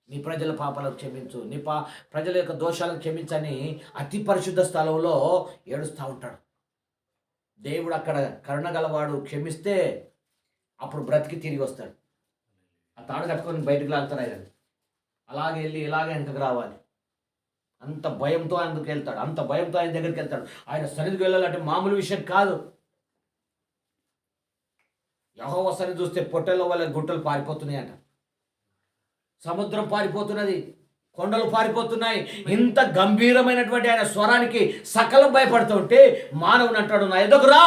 నీ ప్రజల పాపాలకు క్షమించు, నీ ప్రజల యొక్క దోషాలను క్షమించని అతి పరిశుద్ధ స్థలంలో ఏడుస్తూ ఉంటాడు. దేవుడు అక్కడ కరుణ గలవాడు, క్షమిస్తే అప్పుడు బ్రతికి తిరిగి వస్తాడు. ఆ తాడు కట్టుకొని బయటకు లాగుతారు ఆయన, అలాగే వెళ్ళి ఇలాగే వెనకకు రావాలి. అంత భయంతో ఆయనకు వెళ్తాడు, అంత భయంతో ఆయన దగ్గరికి వెళ్తాడు. ఆయన సన్నిధికి వెళ్ళాలంటే మామూలు విషయం కాదు. యెహోవా సన్నిధి చూస్తే పొట్టెల వల్ల గుట్టలు పారిపోతున్నాయి అంట, సముద్రం పారిపోతున్నది, కొండలు పారిపోతున్నాయి. ఇంత గంభీరమైనటువంటి ఆయన స్వరానికి సకలం భయపడుతుంటే మానవుని అంటాడు, నా ఎదుగురా,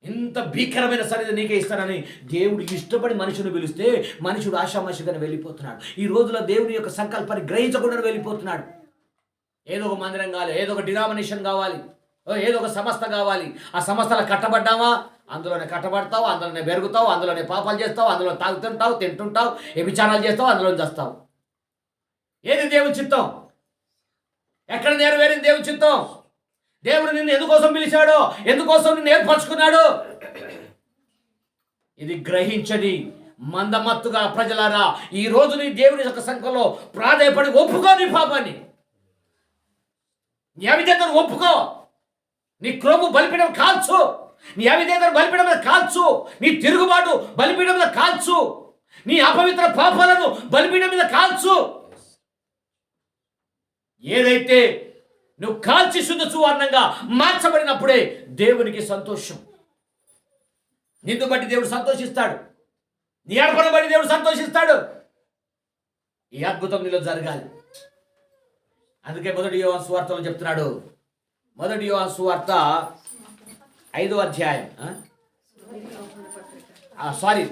ఇంత భీకరమైన సన్నిధి నీకే ఇస్తానని దేవుడు ఇష్టపడి మనుషుని పిలిస్తే మనుషుడు ఆషామాషిగానే వెళ్ళిపోతున్నాడు. ఈ రోజులో దేవుని యొక్క సంకల్పాన్ని గ్రహించకుండా వెళ్ళిపోతున్నాడు. ఏదో ఒక మందిరం కావాలి, ఏదో ఒక డినామినేషన్ కావాలి, ఏదో ఒక సంస్థ కావాలి. ఆ సంస్థలో కట్టబడ్డామా, అందులోనే కట్టబడతావు, అందులోనే పెరుగుతావు, అందులోనే పాపాలు చేస్తావు, అందులో తాగుతుంటావు, తింటుంటావు, వ్యభిచారాలు చేస్తావు, అందులోనే చేస్తావు. ఏది దేవుని చిత్తం? ఎక్కడ నెరవేరింది దేవుని చిత్తం? దేవుడు నిన్ను ఎందుకోసం పిలిచాడో, ఎందుకోసం నిన్ను ఏర్పరచుకున్నాడు, ఇది గ్రహించని మందమత్తుగా ప్రజలారా ఈ రోజు నీ దేవుని యొక్క సంఖ్యలో ప్రాధాయపడి ఒప్పుకో నీ పాపాన్ని, నీ అవిధేయతను ఒప్పుకో, నీ క్రోము బలిపీఠం కాల్చు, నీ అవిధేయతను బలిపీఠం మీద కాల్చు, నీ తిరుగుబాటు బలిపీఠం మీద కాల్చు, నీ అపవిత్ర పాపాలను బలిపీఠం మీద కాల్చు. ఏదైతే నువ్వు కాల్చి శుద్ధ సువర్ణంగా మార్చబడినప్పుడే దేవునికి సంతోషం. నిన్ను బట్టి దేవుడు సంతోషిస్తాడు, నీ అర్పణ బట్టి దేవుడు సంతోషిస్తాడు. ఈ అద్భుతం నీలో జరగాలి. అందుకే మొదటి యోహాను సువార్తలో చెప్తున్నాడు, మొదటి యోహాను సువార్త 5వ అధ్యాయం,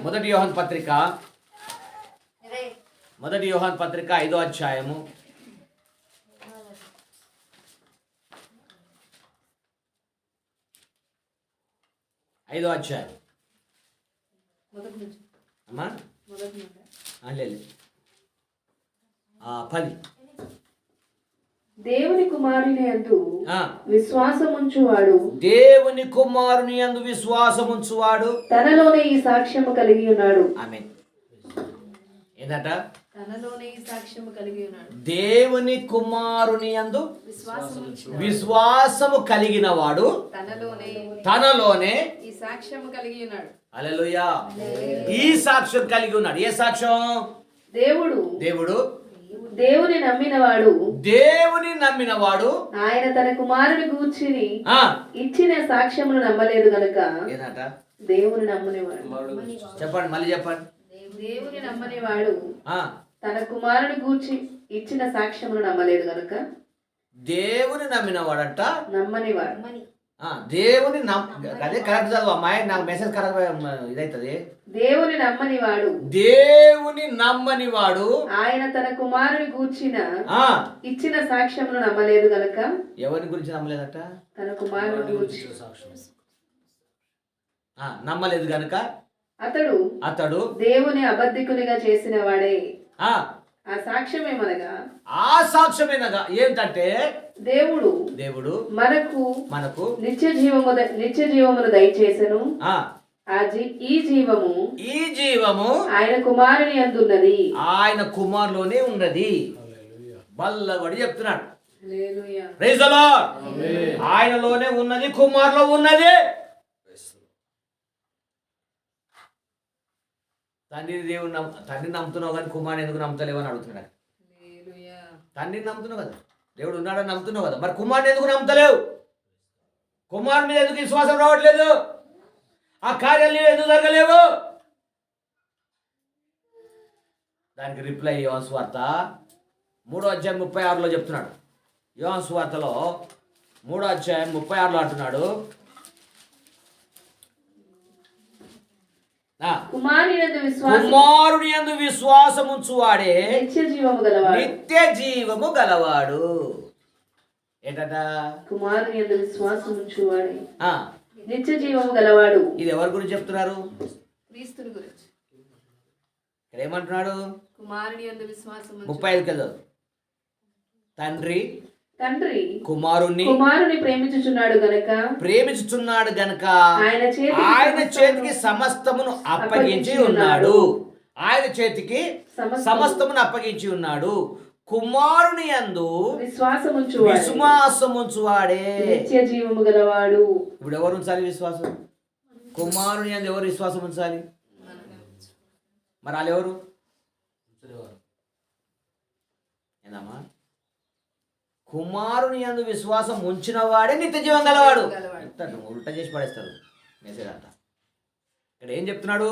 మొదటి యోహాను పత్రిక 5వ అధ్యాయము 5వ అధ్యాయం అమ్మా 10. దేవుని కుమారుని యందు విశ్వాసముంచువాడు, దేవుని కుమారుని యందు విశ్వాసముంచువాడు తనలోనే ఈ సాక్ష్యము కలిగి ఉన్నాడు. ఆమేన్. ఏంటట? తనలోనే ఈ సాక్ష్యము కలిగి ఉన్నాడు. దేవుని కుమారుని యందు విశ్వాసము కలిగిన వాడు తనలోనే ఈ సాక్ష్యము కలిగి ఉన్నాడు. హల్లెలూయా. ఈ సాక్ష్యం కలిగి ఉన్నాడు. ఏ సాక్ష్యం? దేవుడు దేవుని నమ్మినవాడు ఆయన తన కుమారుని గూర్చి ఇచ్చిన సాక్ష్యమును నమ్మలేదు గనుక ఏనట? దేవుని నమ్మనివాడు. చెప్పండి, మళ్ళీ చెప్పండి. దేవుని నమ్మనివాడు తన కుమారుని గూర్చి ఇచ్చిన సాక్ష్యమును నమ్మలేదు గనుక దేవుని నమ్మినవాడంట నమ్మనివాడు. దేవుని అదే కరెక్ట్ చదువు అమ్మాయి, నాకు మెసేజ్ కరెక్ట్ ఇదైతుంది. దేవుని నమ్మనివాడు ఆయన తన కుమారుని గూర్చిన ఇచ్చిన సాక్ష్యమును నమ్మలేదు గనుక. ఎవరి గురించి నమ్మలేదట? తన కుమారుని గూర్చి నమ్మలేదు గనుక అతడు దేవుని అబద్ధికునిగా చేసిన వాడే. ఆ సాక్ష్యమేనగా ఏంటంటే దేవుడు మనకు నిత్య జీవమును దయచేసెను. ఈ జీవము ఆయన కుమారుని యందున్నది. ఆయన కుమారులోనే ఉన్నది. బల్లబడి చెప్తున్నాడు. ఆయనలోనే ఉన్నది, కుమారులో ఉన్నది. తండ్రిని నమ్ముతున్నావు కానీ కుమారుని ఎందుకు నమ్ముతలేవు అని అడుగుతున్నాడు. తండ్రిని నమ్ముతున్నావు కదా, దేవుడు ఉన్నాడని నమ్ముతున్నావు కదా, మరి కుమారుని ఎందుకు నమ్ముతలేవు? కుమారుని మీద ఎందుకు విశ్వాసం రావట్లేదు? ఆ కార్యాలు ఎందుకు జరగలేవు? దానికి రిప్లై యోహాను సువార్త 3వ అధ్యాయం 36లో చెప్తున్నాడు. యోహాను సువార్తలో 3వ అధ్యాయం 36లో అంటున్నాడు, కుమారుని యందు విశ్వాసముంచువాడే నిత్య జీవము గలవాడు. ఏంటట? కుమారుని యందు విశ్వాసముంచువాడే నిత్య జీవము గలవాడు. ఇది ఎవరి గురించి చెప్తున్నారు? క్రీస్తుని గురించి. ఇక్కడ ఏమంటున్నాడు? కుమారుని యందు విశ్వాసముంచు. 35 కదా, తండ్రి తండ్రి కుమారుని ప్రేమించుచున్నాడు గనక ఆయన చేతికి సమస్తమును అప్పగించి ఉన్నాడు. ఆయన చేతికి సమస్తమును అప్పగించి ఉన్నాడు. కుమారుని యందు విశ్వాసముంచువాడే నిత్య జీవము గలవాడు. ఇప్పుడు ఎవరు ఉంచాలి విశ్వాసం? కుమారుని యందు ఎవరు విశ్వాసం ఉంచాలి? మరి వాళ్ళు ఎవరు? ఏందమ్మా? కుమారుని యందు విశ్వాసం ఉంచిన వాడే నిత్య జీవం గలవాడు. ఉల్టా చేసి పడేస్తారు మెసేజ్ అంతా. ఇక్కడ ఏం చెప్తున్నాడు?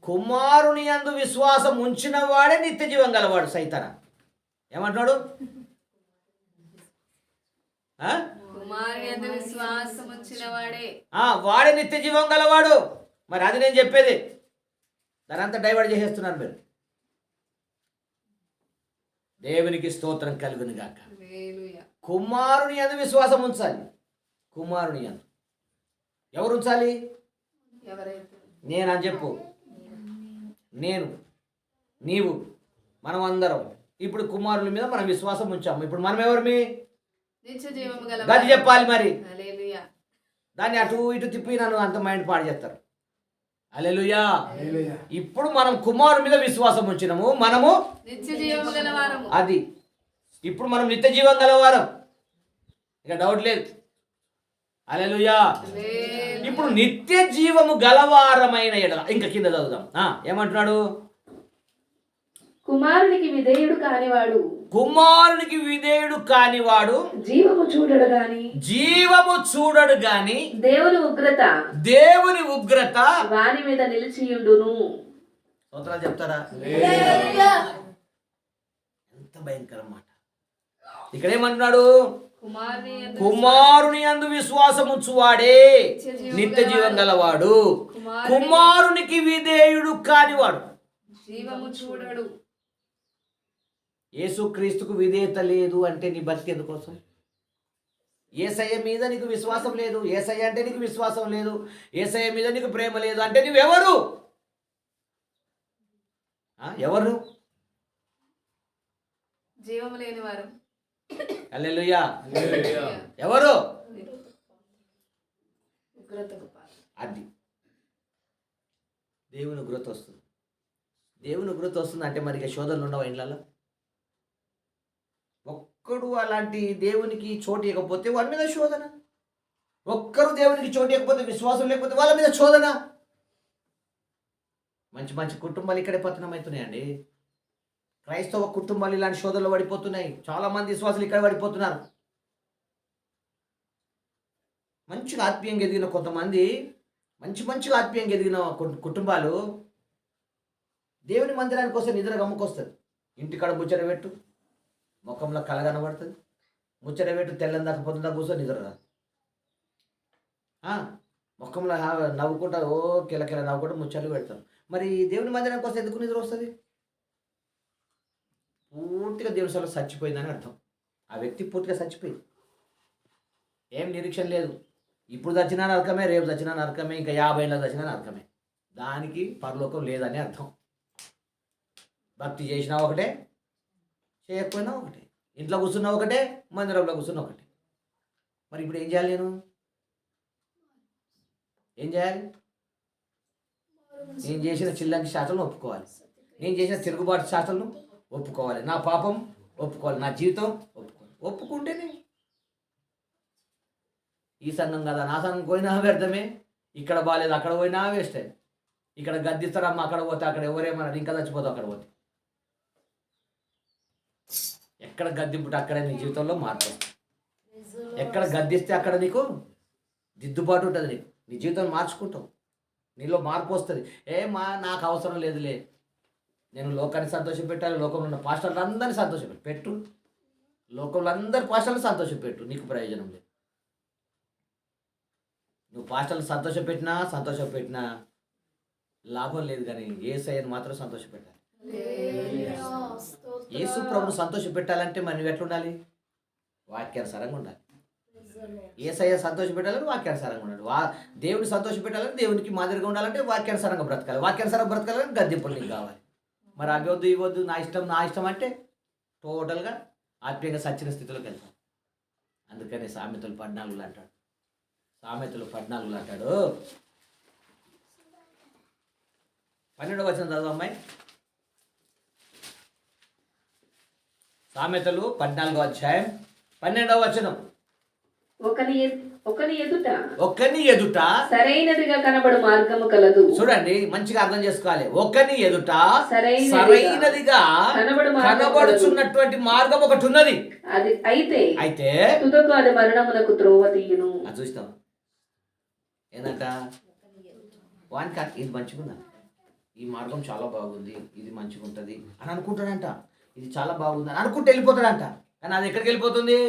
కుమారుని యందు విశ్వాసం ఉంచిన వాడే నిత్య జీవం గలవాడు. సైతాన ఏమంటున్నాడు? వాడే నిత్య జీవం గలవాడు. మరి అది నేను చెప్పేది. దాని అంతా డైవర్ట్ చేసేస్తున్నారు మీరు. దేవునికి స్తోత్రం కలుగును గాక. కుమారుని యందు విశ్వాసం ఉంచాలి. కుమారుని యందు ఎవరు ఉంచాలి? నేనని చెప్పు. నేను, నీవు, మనం అందరం ఇప్పుడు కుమారుల మీద మనం విశ్వాసం ఉంచాము. ఇప్పుడు మనం ఎవరిమి? గది చెప్పాలి. మరి దాన్ని అటు ఇటు తిప్పి నన్ను అంత మైండ్ పాడు చేస్తారు. హల్లెలూయా. ఇప్పుడు మనం కుమారుని మీద విశ్వాసం ఉంచినాము. మనము అది ఇప్పుడు మనం నిత్య జీవం గలవారం. ఇక డౌట్ లేదు. హల్లెలూయా. ఇప్పుడు నిత్య జీవము గలవారమైన ఎడల ఇంకా కింద చదువుదాం. ఏమంటున్నాడు? కుమారునికి విధేయుడు కానివాడు జీవము చూడడు గాని దేవుని ఉగ్రత వాని మీద నిలిచియుండును. స్తోత్రాలు చెప్తారా? ఎంత భయంకరం మాట. ఇక్కడ ఏమంటున్నాడు? కుమారుని యందు విశ్వాసముంచువాడే నిత్య జీవం గలవాడు. కుమారునికి విధేయుడు కానివాడు జీవము చూడడు. యేసుక్రీస్తుకు విధేయత లేదు అంటే నీ బతికి ఎందుకోసం? యేసయ్య మీద నీకు విశ్వాసం లేదు, యేసయ్య అంటే నీకు విశ్వాసం లేదు, యేసయ్య మీద నీకు ప్రేమ లేదు అంటే నువ్వెవరు? ఎవరు? జీవము లేని వారు. హల్లెలూయా. ఎవరు? అది దేవుని ఉగ్రత వస్తుంది. దేవుని ఉగ్రత వస్తుంది అంటే మరి శోధనలు ఉండవు ఇండ్లలో. ఒక్కడు అలాంటి దేవునికి చోటు ఇవ్వకపోతే వాళ్ళ మీద శోధన. ఒక్కరు దేవునికి చోటు ఇవ్వకపోతే, విశ్వాసం లేకపోతే వాళ్ళ మీద శోధన. మంచి మంచి కుటుంబాలు ఇక్కడే పతనం అవుతున్నాయండి. క్రైస్తవ కుటుంబాలు ఇలాంటి శోధనలు పడిపోతున్నాయి. చాలామంది విశ్వాసులు ఇక్కడ పడిపోతున్నారు. మంచిగా ఆత్మీయంగా ఎదిగిన కొంతమంది, మంచిగా ఆత్మీయంగా ఎదిగిన కుటుంబాలు దేవుని మందిరానికి వస్తే నిద్ర గమ్ముకొస్తుంది. ఇంటికాడ ముచ్చట పెట్టు, ముఖంలో కళ కనబడుతుంది. ముచ్చట పెట్టు, తెల్లని దాకా పొద్దున కూర్చొని నిద్ర రాదు. ముఖంలో నవ్వుకుంటా కిలకిల నవ్వుకుంటూ ముచ్చట్లు పెడతారు. మరి దేవుని మందిరానికి వస్తే ఎందుకు నిద్ర వస్తుంది? పూర్తిగా దేవుని సభలో చచ్చిపోయిందని అర్థం. ఆ వ్యక్తి పూర్తిగా చచ్చిపోయింది. ఏం నిరీక్షణ లేదు. ఇప్పుడు చచ్చినా నరకమే, రేపు చచ్చినా నరకమే, ఇంకా 50 ఏళ్ళకి చచ్చినా నరకమే. దానికి పరలోకం లేదని అర్థం. భక్తి చేసినా ఒకటే, చేయకపోయినా ఒకటే, ఇంట్లో కూర్చున్నా ఒకటే, మందిరంలో కూర్చున్నా ఒకటే. మరి ఇప్పుడు ఏం చేయాలి? ఏం చేయాలి? నేను చేసిన చిల్లంకి శాస్త్రాలను ఒప్పుకోవాలి, నేను చేసిన తిరుగుబాటు శాస్త్రాలను ఒప్పుకోవాలి, నా పాపం ఒప్పుకోవాలి, నా జీవితం ఒప్పుకోవాలి. ఒప్పుకుంటేనే ఈ సంఘం కదా, నా సంఘం పోయినా వ్యర్థమే, ఇక్కడ బాగాలేదు అక్కడ పోయినా వేస్టే, ఇక్కడ గద్దిస్తారమ్మ అక్కడ పోతే, అక్కడ ఎవరేమన్నారు ఇంకా చచ్చిపోతావు అక్కడ పోతే. ఎక్కడ గద్దింపుట అక్కడే నీ జీవితంలో మార్పు. ఎక్కడ గద్దిస్తే అక్కడ నీకు దిద్దుబాటు ఉంటుంది. నీకు నీ జీవితం మార్చుకుంటావు, నీలో మార్పు వస్తుంది. నాకు అవసరం లేదులే, నేను లోకాన్ని సంతోషపెట్టాలి, లోకంలో ఉన్న పాస్టర్లు అందరినీ సంతోషపెట్టు, లోకంలో అందరి పాస్టర్లు సంతోషపెట్టు, నీకు ప్రయోజనం లేదు. నువ్వు పాస్టర్లు సంతోషపెట్టినా లాభం లేదు. కానీ యేసయ్యను మాత్రం సంతోషపెట్టాలి. యేసు ప్రభువును సంతోషపెట్టాలంటే మరి నువ్వు ఎట్లుండాలి? వాక్యానుసారంగా ఉండాలి. యేసయ్య సంతోషపెట్టాలని వాక్యానుసారంగా ఉండాలి. దేవుని సంతోషపెట్టాలని దేవునికి మాదిరిగా ఉండాలంటే వాక్యానుసారంగా బ్రతకాలి. వాక్యానుసారంగా బ్రతకాలని గద్దెంపులు నీకు కావాలి. మరి అవి వద్దు ఇవ్వద్దు, నా ఇష్టం అంటే టోటల్గా ఆత్మీయంగా సచ్చిన స్థితిలోకి వెళ్తాం. అందుకని సామెతలు 14 అంటాడు. సామెతలు 14 అంటాడు. 12వ వచనం చదువు అమ్మాయి. సామెతలు 14వ అధ్యాయం 12వ వచనం. ఒకని ఎదుట సరైనదిగా కనబడు మార్గము కలదు. చూడండి, మంచిగా అర్థం చేసుకోవాలి. ఒకని ఎదుట సరైనదిగా సరైనదిగా కనబడుచున్నటువంటి మార్గం ఒకటి ఉన్నది. అది అయితే తుదకు అది మరణమునకు త్రోవ తీయును. అది చూస్తాం ఏంటంట, వానికి ఇది మంచిగుందా, ఈ మార్గం చాలా బాగుంది, ఇది మంచిగా ఉంటుంది అని అనుకుంటాడంట. ఇది చాలా బాగుంది అని అనుకుంటే వెళ్ళిపోతాడంట. కానీ అది ఎక్కడికి వెళ్ళిపోతుంది?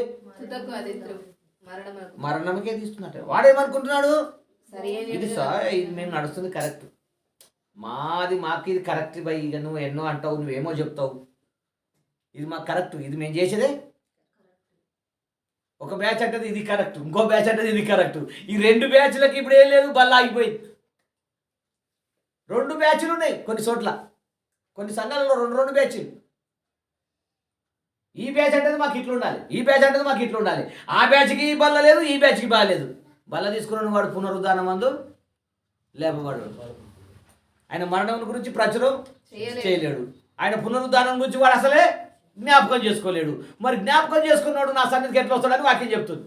మరణంకే తీస్తున్నట్ట. వాడేమనుకుంటున్నాడు, ఇది ఇది మేము నడుస్తుంది కరెక్ట్, మాకు ఇది కరెక్ట్ బై. ఇక నువ్వు ఎన్నో అంటావు, నువ్వేమో చెప్తావు, ఇది మాకు కరెక్ట్, ఇది మేము చేసేదే. ఒక బ్యాచ్ అంటది ఇది కరెక్ట్, ఇంకో బ్యాచ్ అంటది ఇది కరెక్ట్. ఈ 2 బ్యాచ్లకి ఇప్పుడు ఏం లేదు, బల్ల ఆగిపోయింది. 2 బ్యాచ్లు ఉన్నాయి కొన్ని చోట్ల, కొన్ని సంఘాలలో 2 బ్యాచ్లు. ఈ బ్యాచ్ అంటది మాకు ఇట్లా ఉండాలి, ఈ బ్యాచ్ అంటది మాకు ఇట్లా ఉండాలి. ఆ బ్యాచ్కి బల్ల లేదు, ఈ బ్యాచ్కి బాగాలేదు. బల్ల తీసుకున్న వాడు పునరుద్ధానం మందు లేపవాడు. ఆయన మరణం గురించి ప్రచురం చేయలేడు. ఆయన పునరుద్ధానం గురించి వాడు అసలే జ్ఞాపకం చేసుకోలేడు. మరి జ్ఞాపకం చేసుకున్నాడు నా సన్నిధికి ఎట్లా వస్తాడని వాక్యం చెప్తుంది.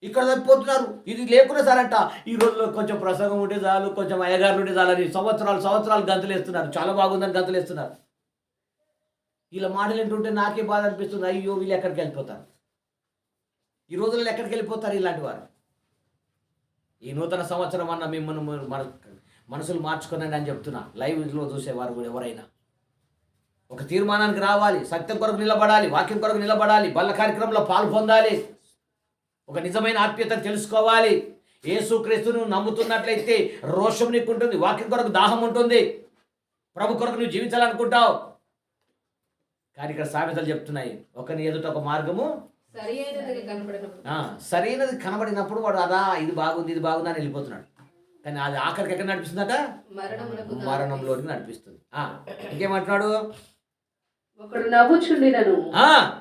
ఇక్కడ తప్పిపోతున్నారు. ఇది లేకుండా సారంట ఈ రోజులో కొంచెం ప్రసంగం ఉంటే చాలు, కొంచెం అయ్యగారులు ఉంటే చాలని సంవత్సరాలు గంతులు వేస్తున్నారు. చాలా బాగుందని గంతులు వేస్తున్నారు. వీళ్ళ మాటలు ఏంటంటే నాకే బాధ అనిపిస్తుంది. అయ్యో వీళ్ళు ఎక్కడికి వెళ్ళిపోతారు, ఈ రోజుల్లో ఎక్కడికి వెళ్ళిపోతారు ఇలాంటి వారు. ఈ నూతన సంవత్సరం అన్న మిమ్మల్ని మనసులు మార్చుకున్నాను అని చెప్తున్నా. లైవ్లో చూసేవారు కూడా ఎవరైనా ఒక తీర్మానానికి రావాలి, సత్యం కొరకు నిలబడాలి, వాక్యం కొరకు నిలబడాలి, బల్ల కార్యక్రమంలో పాలు పొందాలి, ఒక నిజమైన ఆత్మీయతను తెలుసుకోవాలి. యేసుక్రీస్తును నమ్ముతున్నట్లయితే రోషం నీకు ఉంటుంది, వాక్యం కొరకు దాహం ఉంటుంది, ప్రభు కొరకు నువ్వు జీవించాలనుకుంటావు. కానీ ఇక్కడ సామెతలు చెప్తున్నాయి, ఒకని ఎదుట ఒక మార్గము సరైనది కనబడినప్పుడు వాడు అదా ఇది బాగుంది ఇది బాగుంది అని వెళ్ళిపోతున్నాడు. కానీ అది ఆఖరికి ఎక్కడ నడిపిస్తుందట? మరణంలోకి నడిపిస్తుంది. ఇంకేమంటున్నాడు? ఒకడు నవ్వుచుండినను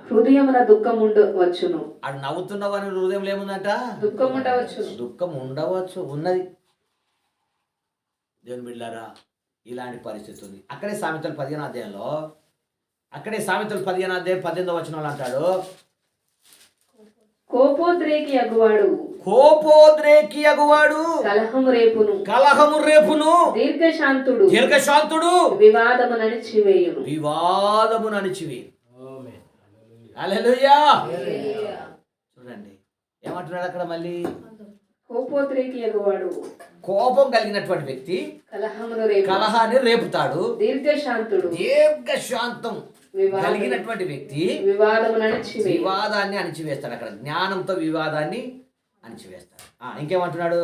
హృదయమున దుఃఖం ఉండవచ్చును. అది నవ్వుతున్నావు అని హృదయంలో ఏముందట? దుఃఖం ఉండవచ్చు. దుఃఖం ఉండవచ్చు, ఉన్నది. దేవుని బిడ్డలారా, ఇలాంటి పరిస్థితి ఉంది. అక్కడే సామెతలు 15వ అధ్యాయంలో, అక్కడే సామెతలు 15వ అధ్యాయం 18వ వచనంలో అంటాడు, కోపోద్రేకి అగువాడు కలహము రేపును దీర్ఘశాంతుడు వివాదము నడిచివేయు. హల్లెలూయా. చూడండి ఏమంటున్నాడు అక్కడ మళ్ళీ, కోపోద్రేకి అగువాడు, కోపం కలిగినటువంటి వ్యక్తి కలహాన్ని రేపుతాడు. దీర్ఘశాంతం కలిగినటువంటి వ్యక్తి వివాదాన్ని అణిచివేస్తాడు. అక్కడ జ్ఞానంతో వివాదాన్ని అణిచివేస్తాడు. ఇంకేమంటున్నాడు?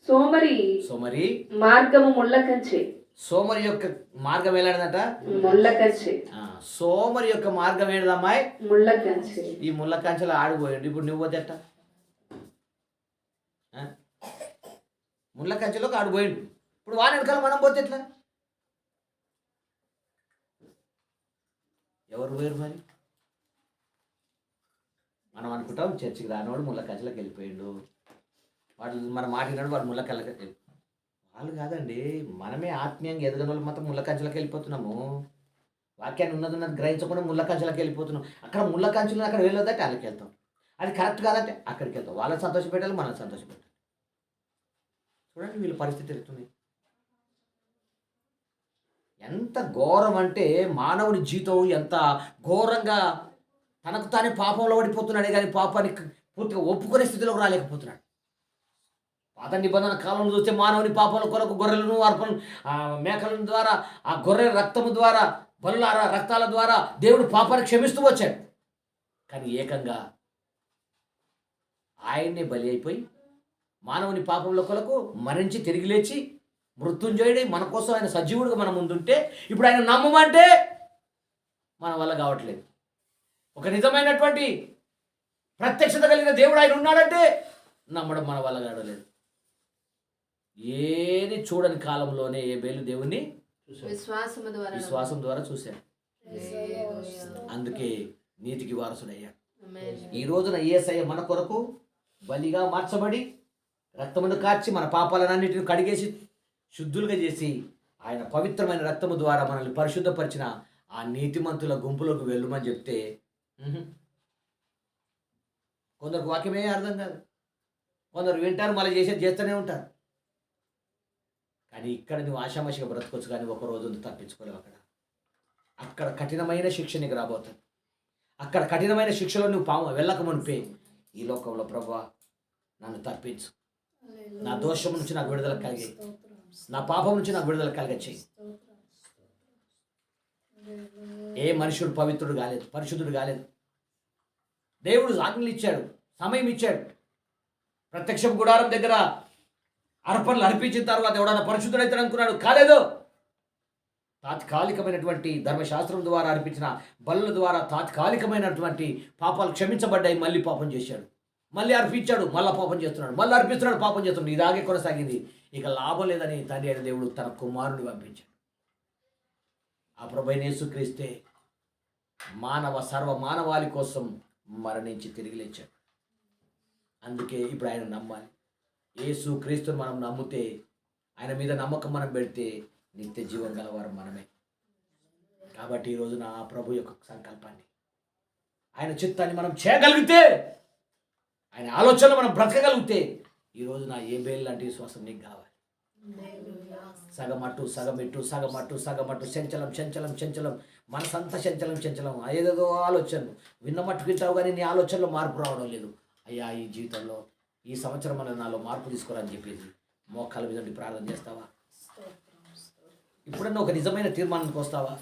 సోమరి మార్గము ముళ్ళకంచె. సోమరి యొక్క మార్గం ఎలాంటిదట? ముళ్ళకంచె. సోమరి యొక్క మార్గం ఏంటమ్మాయి? ముళ్ళకంచె. ఈ ముళ్ళకంచెలో ఆడిపోయాడు. ఇప్పుడు నువ్వు పోతే ఎట్ట? ముళ్ళకంచెలోకి ఆడిపోయాడు. ఇప్పుడు వాని వెనకాల మనం పోతే ఎట్లా? ఎవరు పోయారు మరి? మనం అనుకుంటాం చర్చికి రానివాడు ముళ్ళకంచెలోకి వెళ్ళిపోయాడు, వాడు మన మాట్లాడినాడు వాడు ముళ్ళకంచెలోకి. వాళ్ళు కాదండి, మనమే ఆత్మీయంగా ఎదగని వాళ్ళు మాత్రం ముళ్ళకంచెలోకి వెళ్ళిపోతున్నాము. వాక్యాన్ని ఉన్నది గ్రహించకుండా ముళ్ళకంచెలోకి వెళ్ళిపోతున్నాం. అక్కడ ముళ్ళకంచెలు అక్కడ వెళ్ళొద్దంటే వాళ్ళకి వెళ్తాం, అది కరెక్ట్ కాదంటే అక్కడికి వెళ్తాం. వాళ్ళని సంతోషపెట్టాలి, మనల్ని సంతోషపెట్టాలి. చూడండి వీళ్ళ పరిస్థితి ఎత్తుంది. ఎంత ఘోరం అంటే మానవుని జీవితం ఎంత ఘోరంగా తనకు తానే పాపంలో పడిపోతున్నాడే కానీ పాపానికి పూర్తిగా ఒప్పుకునే స్థితిలోకి రాలేకపోతున్నాడు. పాత నిబంధన కాలంలో చూస్తే మానవుని పాపాల కొరకు గొర్రెలను అర్పణ మేకల ద్వారా, ఆ గొర్రె రక్తము ద్వారా, బలుల రక్తాల ద్వారా దేవుడు పాపాన్ని క్షమిస్తూ వచ్చాడు. కానీ ఏకంగా ఆయన్నే బలి అయిపోయి మానవుని పాపముల కొరకు మరించి తిరిగి లేచి మృత్యుంజయుడై మన కోసం ఆయన సజీవుడిగా మన ముందుంటే ఇప్పుడు ఆయన నమ్మమంటే మన వల్ల కావట్లేదు. ఒక నిజమైనటువంటి ప్రత్యక్షత కలిగిన దేవుడు ఆయన ఉన్నాడంటే నమ్మడం మన వల్ల కావట్లేదు. ఏది చూడని కాలంలోనే ఏబేలు దేవుణ్ణి విశ్వాసం ద్వారా చూశాడు. అందుకే నీతికి వారసుడయ్యాడు. ఈ రోజున యేసయ్య మన కొరకు బలిగా మార్చబడి రక్తమును కార్చి మన పాపాలన్నింటిని కడిగేసి శుద్ధులుగా చేసి ఆయన పవిత్రమైన రక్తము ద్వారా మనల్ని పరిశుద్ధపరిచిన ఆ నీతిమంతుల గుంపులోకి వెళ్ళమని చెప్తే కొందరికి వాక్యమే అర్థం కాదు, కొందరు వింటారు, మళ్ళీ చేస్తూనే ఉంటారు. కానీ ఇక్కడ నువ్వు ఆషామాషిగా బ్రతకొచ్చు, కానీ ఒక రోజు తప్పించుకోలేవు. అక్కడ కఠినమైన శిక్ష నీకు రాబోతుంది. అక్కడ కఠినమైన శిక్షలో నువ్వు వెళ్ళక మునిపే ఈ లోకంలో ప్రభువా నన్ను తప్పించు, నా దోషం నుంచి నాకు విడుదల కలిగి, నా పాపం నుంచి నాకు విడుదల కలిగచ్చేయి. ఏ మనుషుడు పవిత్రుడు కాలేదు, పరిశుద్ధుడు కాలేదు. దేవుడు ఆజ్ఞలు ఇచ్చాడు, సమయం ఇచ్చాడు. ప్రత్యక్ష గుడారం దగ్గర అర్పణలు అర్పించిన తర్వాత ఎవడన్నా పరిశుద్ధుడైతాడు అనుకున్నాడు, కాలేదు. తాత్కాలికమైనటువంటి ధర్మశాస్త్రం ద్వారా అర్పించిన బలుల ద్వారా తాత్కాలికమైనటువంటి పాపాలు క్షమించబడ్డాయి. మళ్ళీ పాపం చేశాడు, మళ్ళీ అర్పించాడు, మళ్ళీ పాపం చేస్తున్నాడు, మళ్ళీ అర్పిస్తున్నాడు, పాపం చేస్తున్నాడు. ఇలాగే కొనసాగింది. ఇక లాభం లేదని తండ్రి అయిన దేవుడు తన కుమారుని పంపించాడు. ఆ ప్రభువైన యేసుక్రీస్తే సర్వ మానవాళి కోసం మరణించి తిరిగి లేచాడు. అందుకే ఇప్పుడు ఆయన నమ్మాలి. యేసుక్రీస్తుని మనం నమ్మితే, ఆయన మీద నమ్మకం మనం పెడితే నిత్య జీవం గలవారు మనమే. కాబట్టి ఈరోజు నా ప్రభు యొక్క సంకల్పాన్ని, ఆయన చిత్తాన్ని మనం చేయగలిగితే, ఆయన ఆలోచనలు మనం బ్రతకగలిగితే, ఈరోజు నా ఏ బేలు లాంటి విశ్వాసం నీకు కావాలి. సగమట్టు సగమిట్టు సగమట్టు సగమట్టు చంచలం చంచలం చంచలం, మనసంతా చంచలం చంచలం, ఏదేదో ఆలోచనలు విన్న మట్టు వింటావు, కానీ నీ ఆలోచనలో మార్పు రావడం లేదు. అయ్యా ఈ జీవితంలో ఈ సంవత్సరం మనం నాలో మార్పు తీసుకురాని చెప్పేసి మోకాల మీద నుండి ప్రార్థన చేస్తావా? ఇప్పుడన్నా ఒక నిజమైన తీర్మానానికి వస్తావా?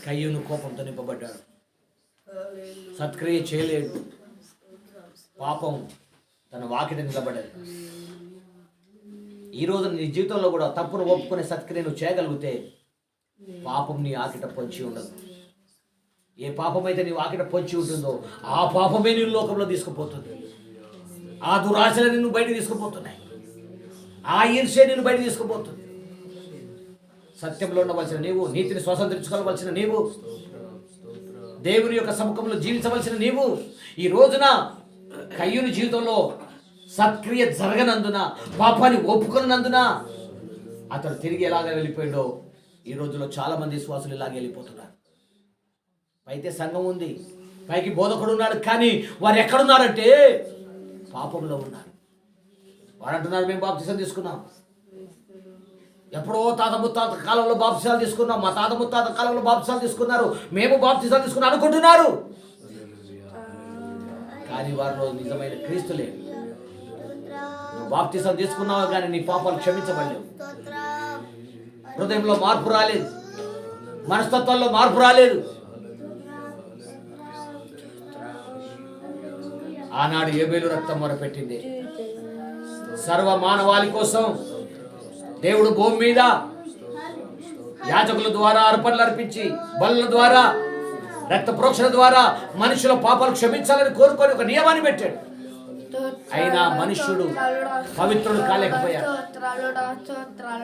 కయ్యూను కోపంతో నింపబడ్డాడు, సత్క్రియ చేయలేడు, పాపం తన వాకిట నిలబడ్డాడు. ఈరోజు నీ జీవితంలో కూడా తప్పును ఒప్పుకునే సత్క్రియను చేయగలిగితే పాపం నీ ఆకిట పొంచి ఉండదు. ఏ పాపమైతే నీ వాకిట పొంచి ఉంటుందో ఆ పాపమే నీ లోకంలో తీసుకుపోతుంది. ఆ దురాశలు నిన్ను బయట తీసుకుపోతున్నాయి, ఆ ఈర్ష్య నిన్ను బయట తీసుకుపోతుంది. సత్యంలో ఉండవలసిన నీవు, నీతిని స్వతంత్రించుకోవలసిన నీవు, దేవుని యొక్క సముఖంలో జీవించవలసిన నీవు, ఈ రోజున కయ్యూని జీవితంలో సత్క్రియ జరగనందున, పాపాన్ని ఒప్పుకున్నందున అతడు తిరిగి ఎలాగ వెళ్ళిపోయాడో ఈ రోజులో చాలా మంది విశ్వాసులు ఇలాగ వెళ్ళిపోతున్నారు. అయితే సంఘం ఉంది, పైకి బోధకుడు ఉన్నాడు, కానీ వారు ఎక్కడున్నారంటే పాపంలో ఉన్నారు. వారు అంటున్నారు మేము బాప్తిసం తీసుకున్నాం, ఎప్పుడో తాత ముత్తాత కాలంలో బాప్తిసాలు తీసుకున్నాం, మా తాత ముత్తాత కాలంలో బాప్తిసాలు తీసుకున్నారు, మేము బాప్తిసాలు తీసుకున్నాం అనుకుంటున్నారు. కానీ వారిలో నిజమైన క్రీస్తు లేదు. నువ్వు బాప్తిసం తీసుకున్నావు కానీ నీ పాపాలు క్షమించబడలేవు. హృదయంలో మార్పు రాలేదు, మనస్తత్వంలో మార్పు రాలేదు. ఆనాడు ఏబేలు రక్తం మొరపెట్టింది. సర్వ మానవాళి కోసం దేవుడు భూమి మీద యాజకుల ద్వారా అర్పణలు అర్పించి, బలుల ద్వారా, రక్త ప్రోక్షణ ద్వారా మనుషుల పాపాలు క్షమించాలని కోరుకొని ఒక నియమాన్ని పెట్టాడు. అయినా మనుష్యుడు పవిత్రుడు కాలేకపోయాడు.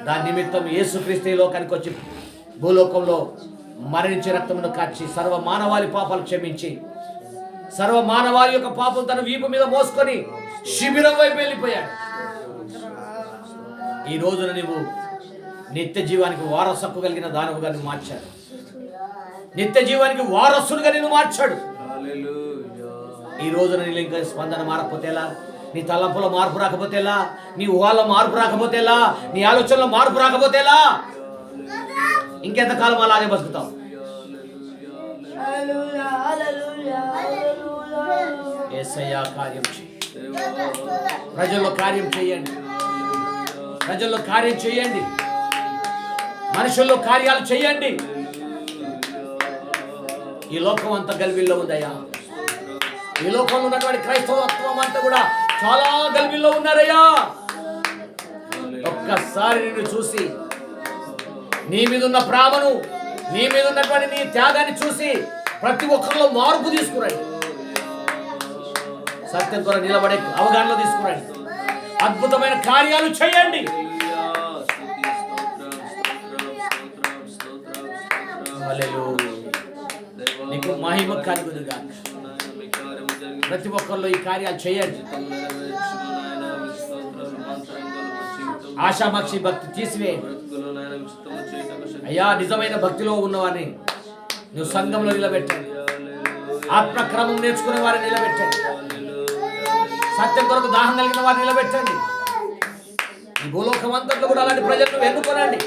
దాని నిమిత్తం యేసుక్రీస్తు ఈ లోకానికి వచ్చి భూలోకంలో మరణించి రక్తమును కార్చి సర్వ మానవాళి పాపాలు క్షమించి, సర్వ మానవాళి యొక్క పాపం తన వీపు మీద మోసుకొని శిబిరం వైపు వెళ్ళిపోయాడు. ఈ రోజున నువ్వు నిత్య జీవానికి వారసత్వం కలిగిన దానవుగా నువ్వు మార్చాడు. నిత్య జీవానికి వారసుడుగా నేను మార్చాడు. ఈ రోజున నీ ఇంకా స్పందన మారకపోతే ఎలా? నీ తలంపులో మార్పు రాకపోతే ఎలా? నీ ఊహలో మార్పు రాకపోతే ఎలా? నీ ఆలోచనలో మార్పు రాకపోతే ఎలా? ఇంకెంతకాలం అలాగే బతుకుతావు? యేసయ్యా కార్యం చేయి, ప్రజల్లో కార్యం చేయండి, ప్రజల్లో కార్యం చేయండి, మనుషుల్లో కార్యాలు చేయండి. ఈ లోకం అంతా గల్బిల్లో ఉందయ్యా. ఈ లోకంలో ఉన్నటువంటి క్రైస్తవత్వం అంతా కూడా చాలా గల్బిల్లో ఉన్నారయ్యా. ఒక్కసారి నిన్ను చూసి, నీ మీద ఉన్న ప్రేమను, నీ మీద ఉన్నటువంటి నీ త్యాగాన్ని చూసి ప్రతి ఒక్కరిలో మార్పు తీసుకురండి. సత్యం ద్వారా నిలబడే అవగాహనలో తీసుకురండి. అద్భుతమైన కార్యాలు చేయండి. హల్లెలూయా. నీకు మహిమ కలుగునుగా. ప్రతి ఒక్కరిలో ఈ కార్యాలు చేయండి. ఆశామాక్షి భక్తి తీసివేయండి అయ్యా. నిజమైన భక్తిలో ఉన్నవారిని నువ్వు సంఘంలో నిలబెట్టండి. ఆత్మక్రమం నేర్చుకునే వారిని నిలబెట్టండి. సత్యం కొరకు దాహం కలిగిన వారిని నిలబెట్టండి. ఈ భూలోకం అంతట్లో కూడా అలాంటి ప్రజలను ఎన్నుకోనండి.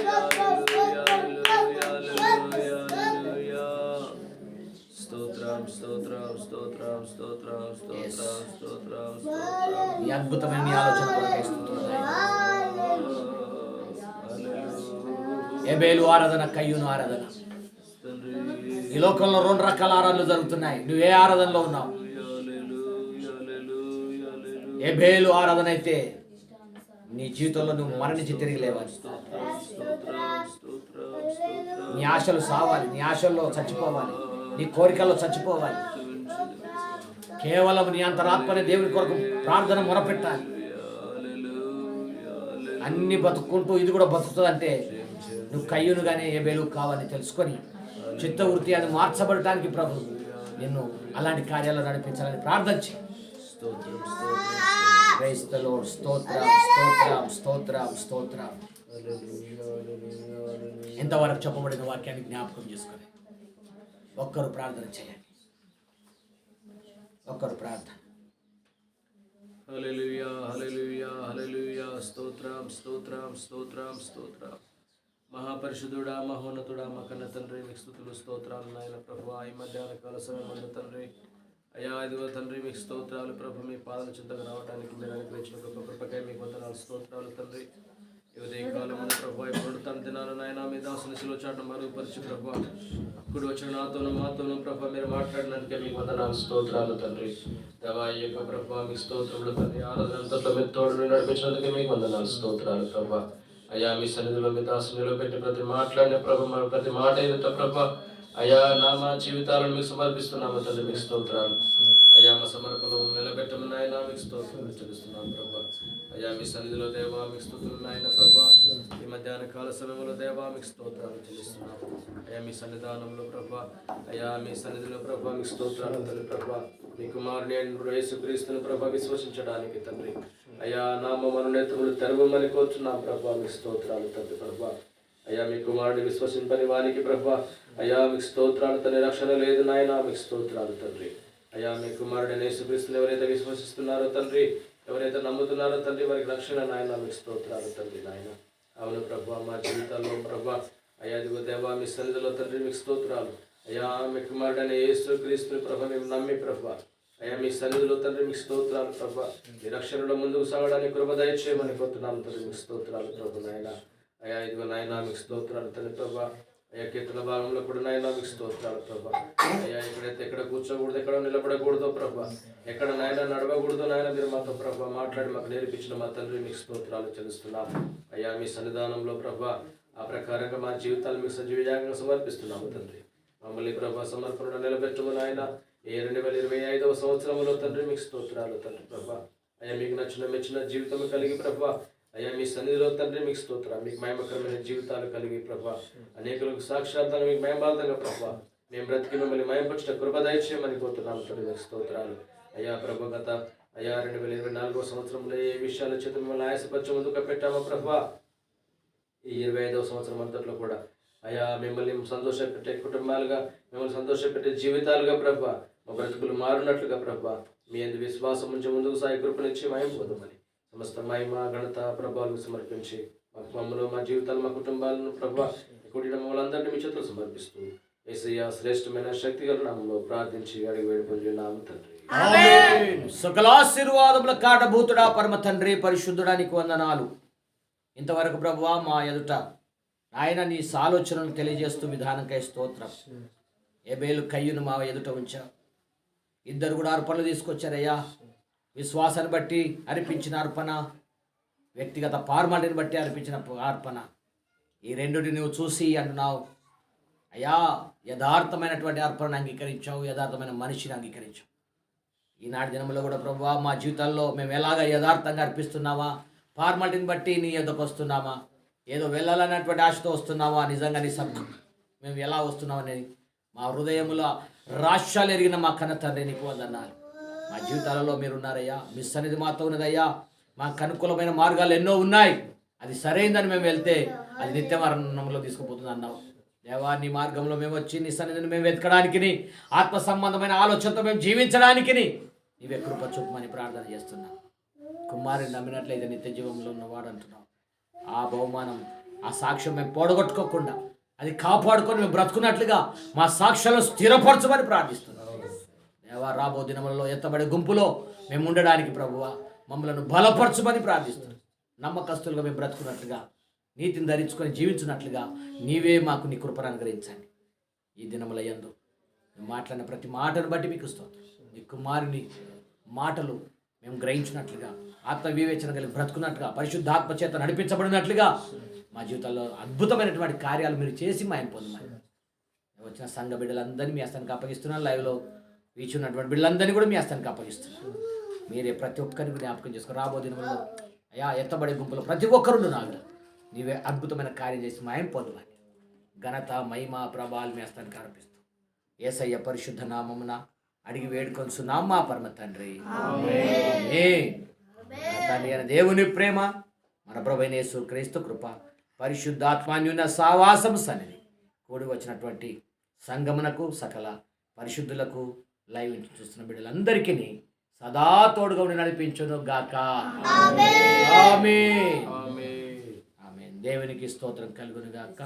ఈ అద్భుతమైన మీ ఆలోచన కొరకై స్తుతులు. ఏబేలు ఆరాధన, కయ్యూను ఆరాధన. ఈ లోకంలో 2 రకాల ఆరాధనలు జరుగుతున్నాయి. నువ్వు ఏ ఆరాధనలో ఉన్నావు? ఏబేలు ఆరాధన అయితే నీ జీవితంలో నువ్వు మరణించి తిరిగి లేవాలి. నీ ఆశలు సావాలి, నీ ఆశల్లో చచ్చిపోవాలి, నీ కోరికల్లో చచ్చిపోవాలి. కేవలం నీ అంతరాత్మనే దేవుని కొరకు ప్రార్థన మొరపెట్టాలి. అన్ని బతుక్కుంటూ ఇది కూడా బతుకుతుందంటే నువ్వు కయ్యూనుగానే ఏబేలు కావాలని తెలుసుకొని చిత్తవృత్తి అది మార్చబడటానికి ప్రభు నిన్ను అలాంటి కార్యాలు నడిపించాలని ప్రార్థించి స్తోత్రం స్తోత్రం స్తోత్రం స్తోత్రం. ఇంతవరకు చెప్పబడిన వాక్యాన్ని జ్ఞాపకం చేసుకొని ఒక్కరు ప్రార్థన చేయండి. ఒక్కరు ప్రార్థన. హల్లెలూయా హల్లెలూయా హల్లెలూయా. స్తోత్రం స్తోత్రం స్తోత్రం స్తోత్రం. మహాపరిశుద్ధుడా, మహోన్నతుడా, మా కన్న తండ్రి, మీకు స్తుతులు స్తోత్రాలు నాయన ప్రభువా. ఈ మధ్యాహ్న కాల సమయమందు తండ్రి అయ్యా, ఇదిగో తండ్రి మీకు స్తోత్రాలు ప్రభు. మీ పాదల చింతకు రావడానికి మీరు అనుగ్రహించిన గొప్ప కృపకై మీకు వందనాలు స్తోత్రాలు తండ్రి. ఈ ఉదయకాలం ప్రభు ఇప్పుడు తన దినాలు నాయన మీ దాసుని శిలువచాటును మరుగుపరిచి ప్రభు ఇప్పుడు వచ్చిన నాతోను మాతోను ప్రభు మీరు మాట్లాడినందుకే మీకు వందనాలు స్తోత్రాలు తండ్రి. దేవా ఈ యొక్క ప్రభు మీ స్తోత్రములు తండ్రి. ఆరాధనంతట్లో మీరు తోడు నడిపించినందుకే మీకు వందనాలు స్తోత్రాలు ప్రభు. అయ్యా మీ సన్నిధిలో మీ దాసుని నిలబెట్టి ప్రతి మాట్లాడిన ప్రభు ప్రతి మాట ఏదైతే ప్రభు అయ్యా మా జీవితాలను మీకు సమర్పిస్తున్నాము తండ్రి. మీకు స్తోత్రాలు అయ్యా. మా సమర్పణలు నిలబెట్టమని ఆయన మీకు స్తోత్రాలు చెల్లిస్తున్నాను ప్రభా. అయ్యా మీ సన్నిధిలో దేవా మీకు స్తోత్రాలు నాయన ప్రభా. ఈ మధ్యాహ్న కాల సమయంలో దేవా మీకు స్తోత్రాలు చెల్లిస్తున్నాము అయ్యా. మీ సన్నిధానంలో ప్రభా అయ్యా మీ సన్నిధిలో ప్రభా మీకు స్తోత్రాలు తండ్రి ప్రభా. మీ కుమారుని యేసుక్రీస్తుని ప్రభా విశ్వసించడానికి తండ్రి అయ్యా నామ మనోనేత్రములు తెరవమని కోరుచున్నాం ప్రభా. మీకు స్తోత్రాలు తండ్రి ప్రభా. అయ్యా మీ కుమారుని విశ్వసింపని వానికి ప్రభా అయ్యా మీకు స్తోత్రాలు తండ్రి. రక్షణ లేదు నాయన, మీకు స్తోత్రాలు తండ్రి. అయ్యా మీ కుమారుడైన యేసుక్రీస్తుని ఎవరైతే విశ్వసిస్తున్నారో తండ్రి, ఎవరైతే నమ్ముతున్నారో తండ్రి, వారికి రక్షణ నాయన, మీకు స్తోత్రాలు తండ్రి నాయన. అవును ప్రభా మా జీవితాల్లో ప్రభా అయ్యా ఇదిగో దేవా మీ సన్నిధిలో తండ్రి మీకు స్తోత్రాలు అయ్యా. మీ కుమారుడైన యేసుక్రీస్తుని ప్రభా మేము నమ్మి ప్రభా అయ్యా మీ సన్నిధిలో తండ్రి మీకు స్తోత్రాలు ప్రభా. మీ రక్షణలో ముందుకు సాగడానికి కృప దయచేయమని కోరుతున్నాం తండ్రి. మీకు స్తోత్రాలు ప్రభు నాయన. అయ్యా ఇదిగో నాయన మీకు స్తోత్రాలు తండ్రి ప్రభా. అయ్యా కీర్తన భాగంలో కూడా నాయన మీకు స్తోత్రాలు ప్రభా. అయ్యా ఎక్కడైతే ఎక్కడ కూర్చోకూడదు, ఎక్కడ నిలబడకూడదో ప్రభా, ఎక్కడ నాయన నడవకూడదో నాయన మీరు మాతో ప్రభా మాట్లాడి మాకు నేర్పించిన మా తండ్రి మీకు స్తోత్రాలు చెల్లిస్తున్నాం అయ్యా. మీ సన్నిధానంలో ప్రభా ఆ ప్రకారంగా మా జీవితాలు మీకు సజీవంగా సమర్పిస్తున్నాము తండ్రి. మమ్మల్ని ప్రభా సమర్పణ నిలబెట్టమని ఆయన ఈ 2025వ సంవత్సరంలో తండ్రి మీకు స్తోత్రాలు తండ్రి ప్రభా. అయ్యా మీకు నచ్చిన మెచ్చిన జీవితం కలిగి ప్రభా అయ్యా మీ సన్నిధిలో తండ్రి మీకు స్తోత్రం. మీకు మహిమకరమైన జీవితాలు కలిగి ప్రభా అనేకులకు సాక్షాత్తాలు మీకు మహిమార్థంగా ప్రభా మేము బ్రతికి మిమ్మల్ని మహిమపరిచిన కృప దయచేయమని కోరుతున్నాం తండ్రి. మీకు స్తోత్రాలు అయ్యా ప్రభా. గత అయ్యా 2024వ సంవత్సరంలో ఏ విషయాల చేత మిమ్మల్ని ఆయాసపరిచే ముందుకు పెట్టామో ప్రభా, ఈ 25వ సంవత్సరం అంతట్లో కూడా అయ్యా మిమ్మల్ని సంతోషపెట్టే కుటుంబాలుగా, మిమ్మల్ని సంతోషపెట్టే జీవితాలుగా ప్రభా మా బ్రతుకులు మారునట్లుగా ప్రభా మీ అందు విశ్వాసం నుంచి ముందుకు సాయి కృపనిచ్చి మహిమపోదామని సమస్త మహిమ ఘనత ప్రభావాలను సమర్పించి మమ్మల్ని మా జీవితాలు మా కుటుంబాలను ప్రభా కూడిన మమ్మల్ని అందరినీ మీ చేతులు సమర్పిస్తూ యేసయ్య శ్రేష్టమైన శక్తి గల నామములో ప్రార్థించి అడిగి వేడుకొంచున్నాము తండ్రి. సకలాశీర్వాదముల కాటభూతుడా పరమ తండ్రి పరిశుద్ధుడా నీకు వందనాలు. ఇంతవరకు ప్రభువా మా ఎదుట ఆయన నీ సాలోచనలు తెలియజేస్తూ విధానంకై స్తోత్రం. ఏబేలు కయ్యూను మా ఎదుట ఉంచా. ఇద్దరు కూడా అర్పణలు తీసుకొచ్చారయ్యా. విశ్వాసాన్ని బట్టి అర్పించిన అర్పణ, వ్యక్తిగత ఫార్మాలిటీని బట్టి అర్పించిన అర్పణ, ఈ రెండుని నువ్వు చూసి అంటున్నావు అయ్యా. యథార్థమైనటువంటి అర్పణను అంగీకరించావు, యథార్థమైన మనిషిని అంగీకరించావు. ఈనాటి దినంలో కూడా ప్రభువా మా జీవితాల్లో మేము ఎలాగ యథార్థంగా అర్పిస్తున్నామా, ఫార్మాలిటీని బట్టి నీ ఎదుకు వస్తున్నామా, ఏదో వెళ్ళాలన్నటువంటి ఆశతో వస్తున్నామా, నిజంగా నీ సభ మేము ఎలా వస్తున్నాం అనేది మా హృదయములో రాష్ట్రాలు ఎరిగిన మా కన్న తండ్రి నీకు వందనాలు. మా జీవితాలలో మీరు ఉన్నారయ్యా, మీ సన్నిధి మాతో ఉన్నదయ్యా. మాకు అనుకూలమైన మార్గాలు ఎన్నో ఉన్నాయి, అది సరైందని మేము వెళ్తే అది నిత్య మరణంలో తీసుకుపోతుంది అన్నావు దేవా. నీ మార్గంలో మేము వచ్చి నీ సన్నిధిని మేము వెతకడానికి, ఆత్మ సంబంధమైన ఆలోచనతో మేము జీవించడానికి నీవే కృప చూపమని ప్రార్థన చేస్తున్నాం. కుమారుని నమ్మినట్లయితే నిత్య జీవంలో ఉన్నవాడు అంటున్నాం. ఆ బహుమానం, ఆ సాక్ష్యం మేము పోడగొట్టుకోకుండా అది కాపాడుకొని మేము బ్రతుకున్నట్లుగా మా సాక్ష్యాలను స్థిరపరచమని ప్రార్థిస్తున్నాం దేవా. రాబో దినములలో ఎత్తబడే గుంపులో మేము ఉండడానికి ప్రభువా మమ్మలను బలపరచమని ప్రార్థిస్తున్నాం. నమ్మకస్తులుగా మేము బ్రతుకున్నట్లుగా, నీతిని ధరించుకొని జీవించినట్లుగా నీవే మాకు నీ కృపను అనుగ్రహించండి. ఈ దినముల యందు మేము మాట్లాడిన ప్రతి మాటను బట్టి మీకు స్తోత్రం. నీ కుమారుని మాటలు మేము గ్రహించినట్లుగా, ఆత్మ వివేచన కలిగి బ్రతుకున్నట్లుగా, పరిశుద్ధాత్మ చేత నడిపించబడినట్లుగా మా జీవితాల్లో అద్భుతమైనటువంటి కార్యాలు మీరు చేసి మా ఆయన పొందమని వచ్చిన సంఘ బిడ్డలందరినీ మీ హస్తానికి అప్పగిస్తున్నాను. లైవ్లో వీచున్నటువంటి బిడ్డలందరినీ కూడా మీ హస్తానికి అప్పగిస్తున్నాను. మీరే ప్రతి ఒక్కరికి జ్ఞాపకం చేసుకుని రాబో దినంలో అయ్యా ఎత్తబడే గుంపులో ప్రతి ఒక్కరుండు నాగా నీవే అద్భుతమైన కార్యం చేసి మా ఆయన పొందమని ఘనత, మహిమ, ప్రభావాలు మీ హస్తానికి అర్పిస్తూ యేసయ్య పరిశుద్ధ నామమున అడిగి వేడుకొంచున్నాం మా పరమ తండ్రి. ఆమేన్. మన తండ్రి అయిన దేవుని ప్రేమ, మన ప్రభువైన యేసు క్రీస్తు కృప, పరిశుద్ధాత్మాన్యున్న సావాసం సన్నిధి కూడి వచ్చినటువంటి సంగమునకు, సకల పరిశుద్ధులకు, లైవ్ చూస్తున్న బిడ్డలందరికీ సదా తోడుగా ఉండి నడిపించును గాక. ఆమేన్. ఆమేన్. ఆమేన్. దేవునికి స్తోత్రం కలుగును గాక.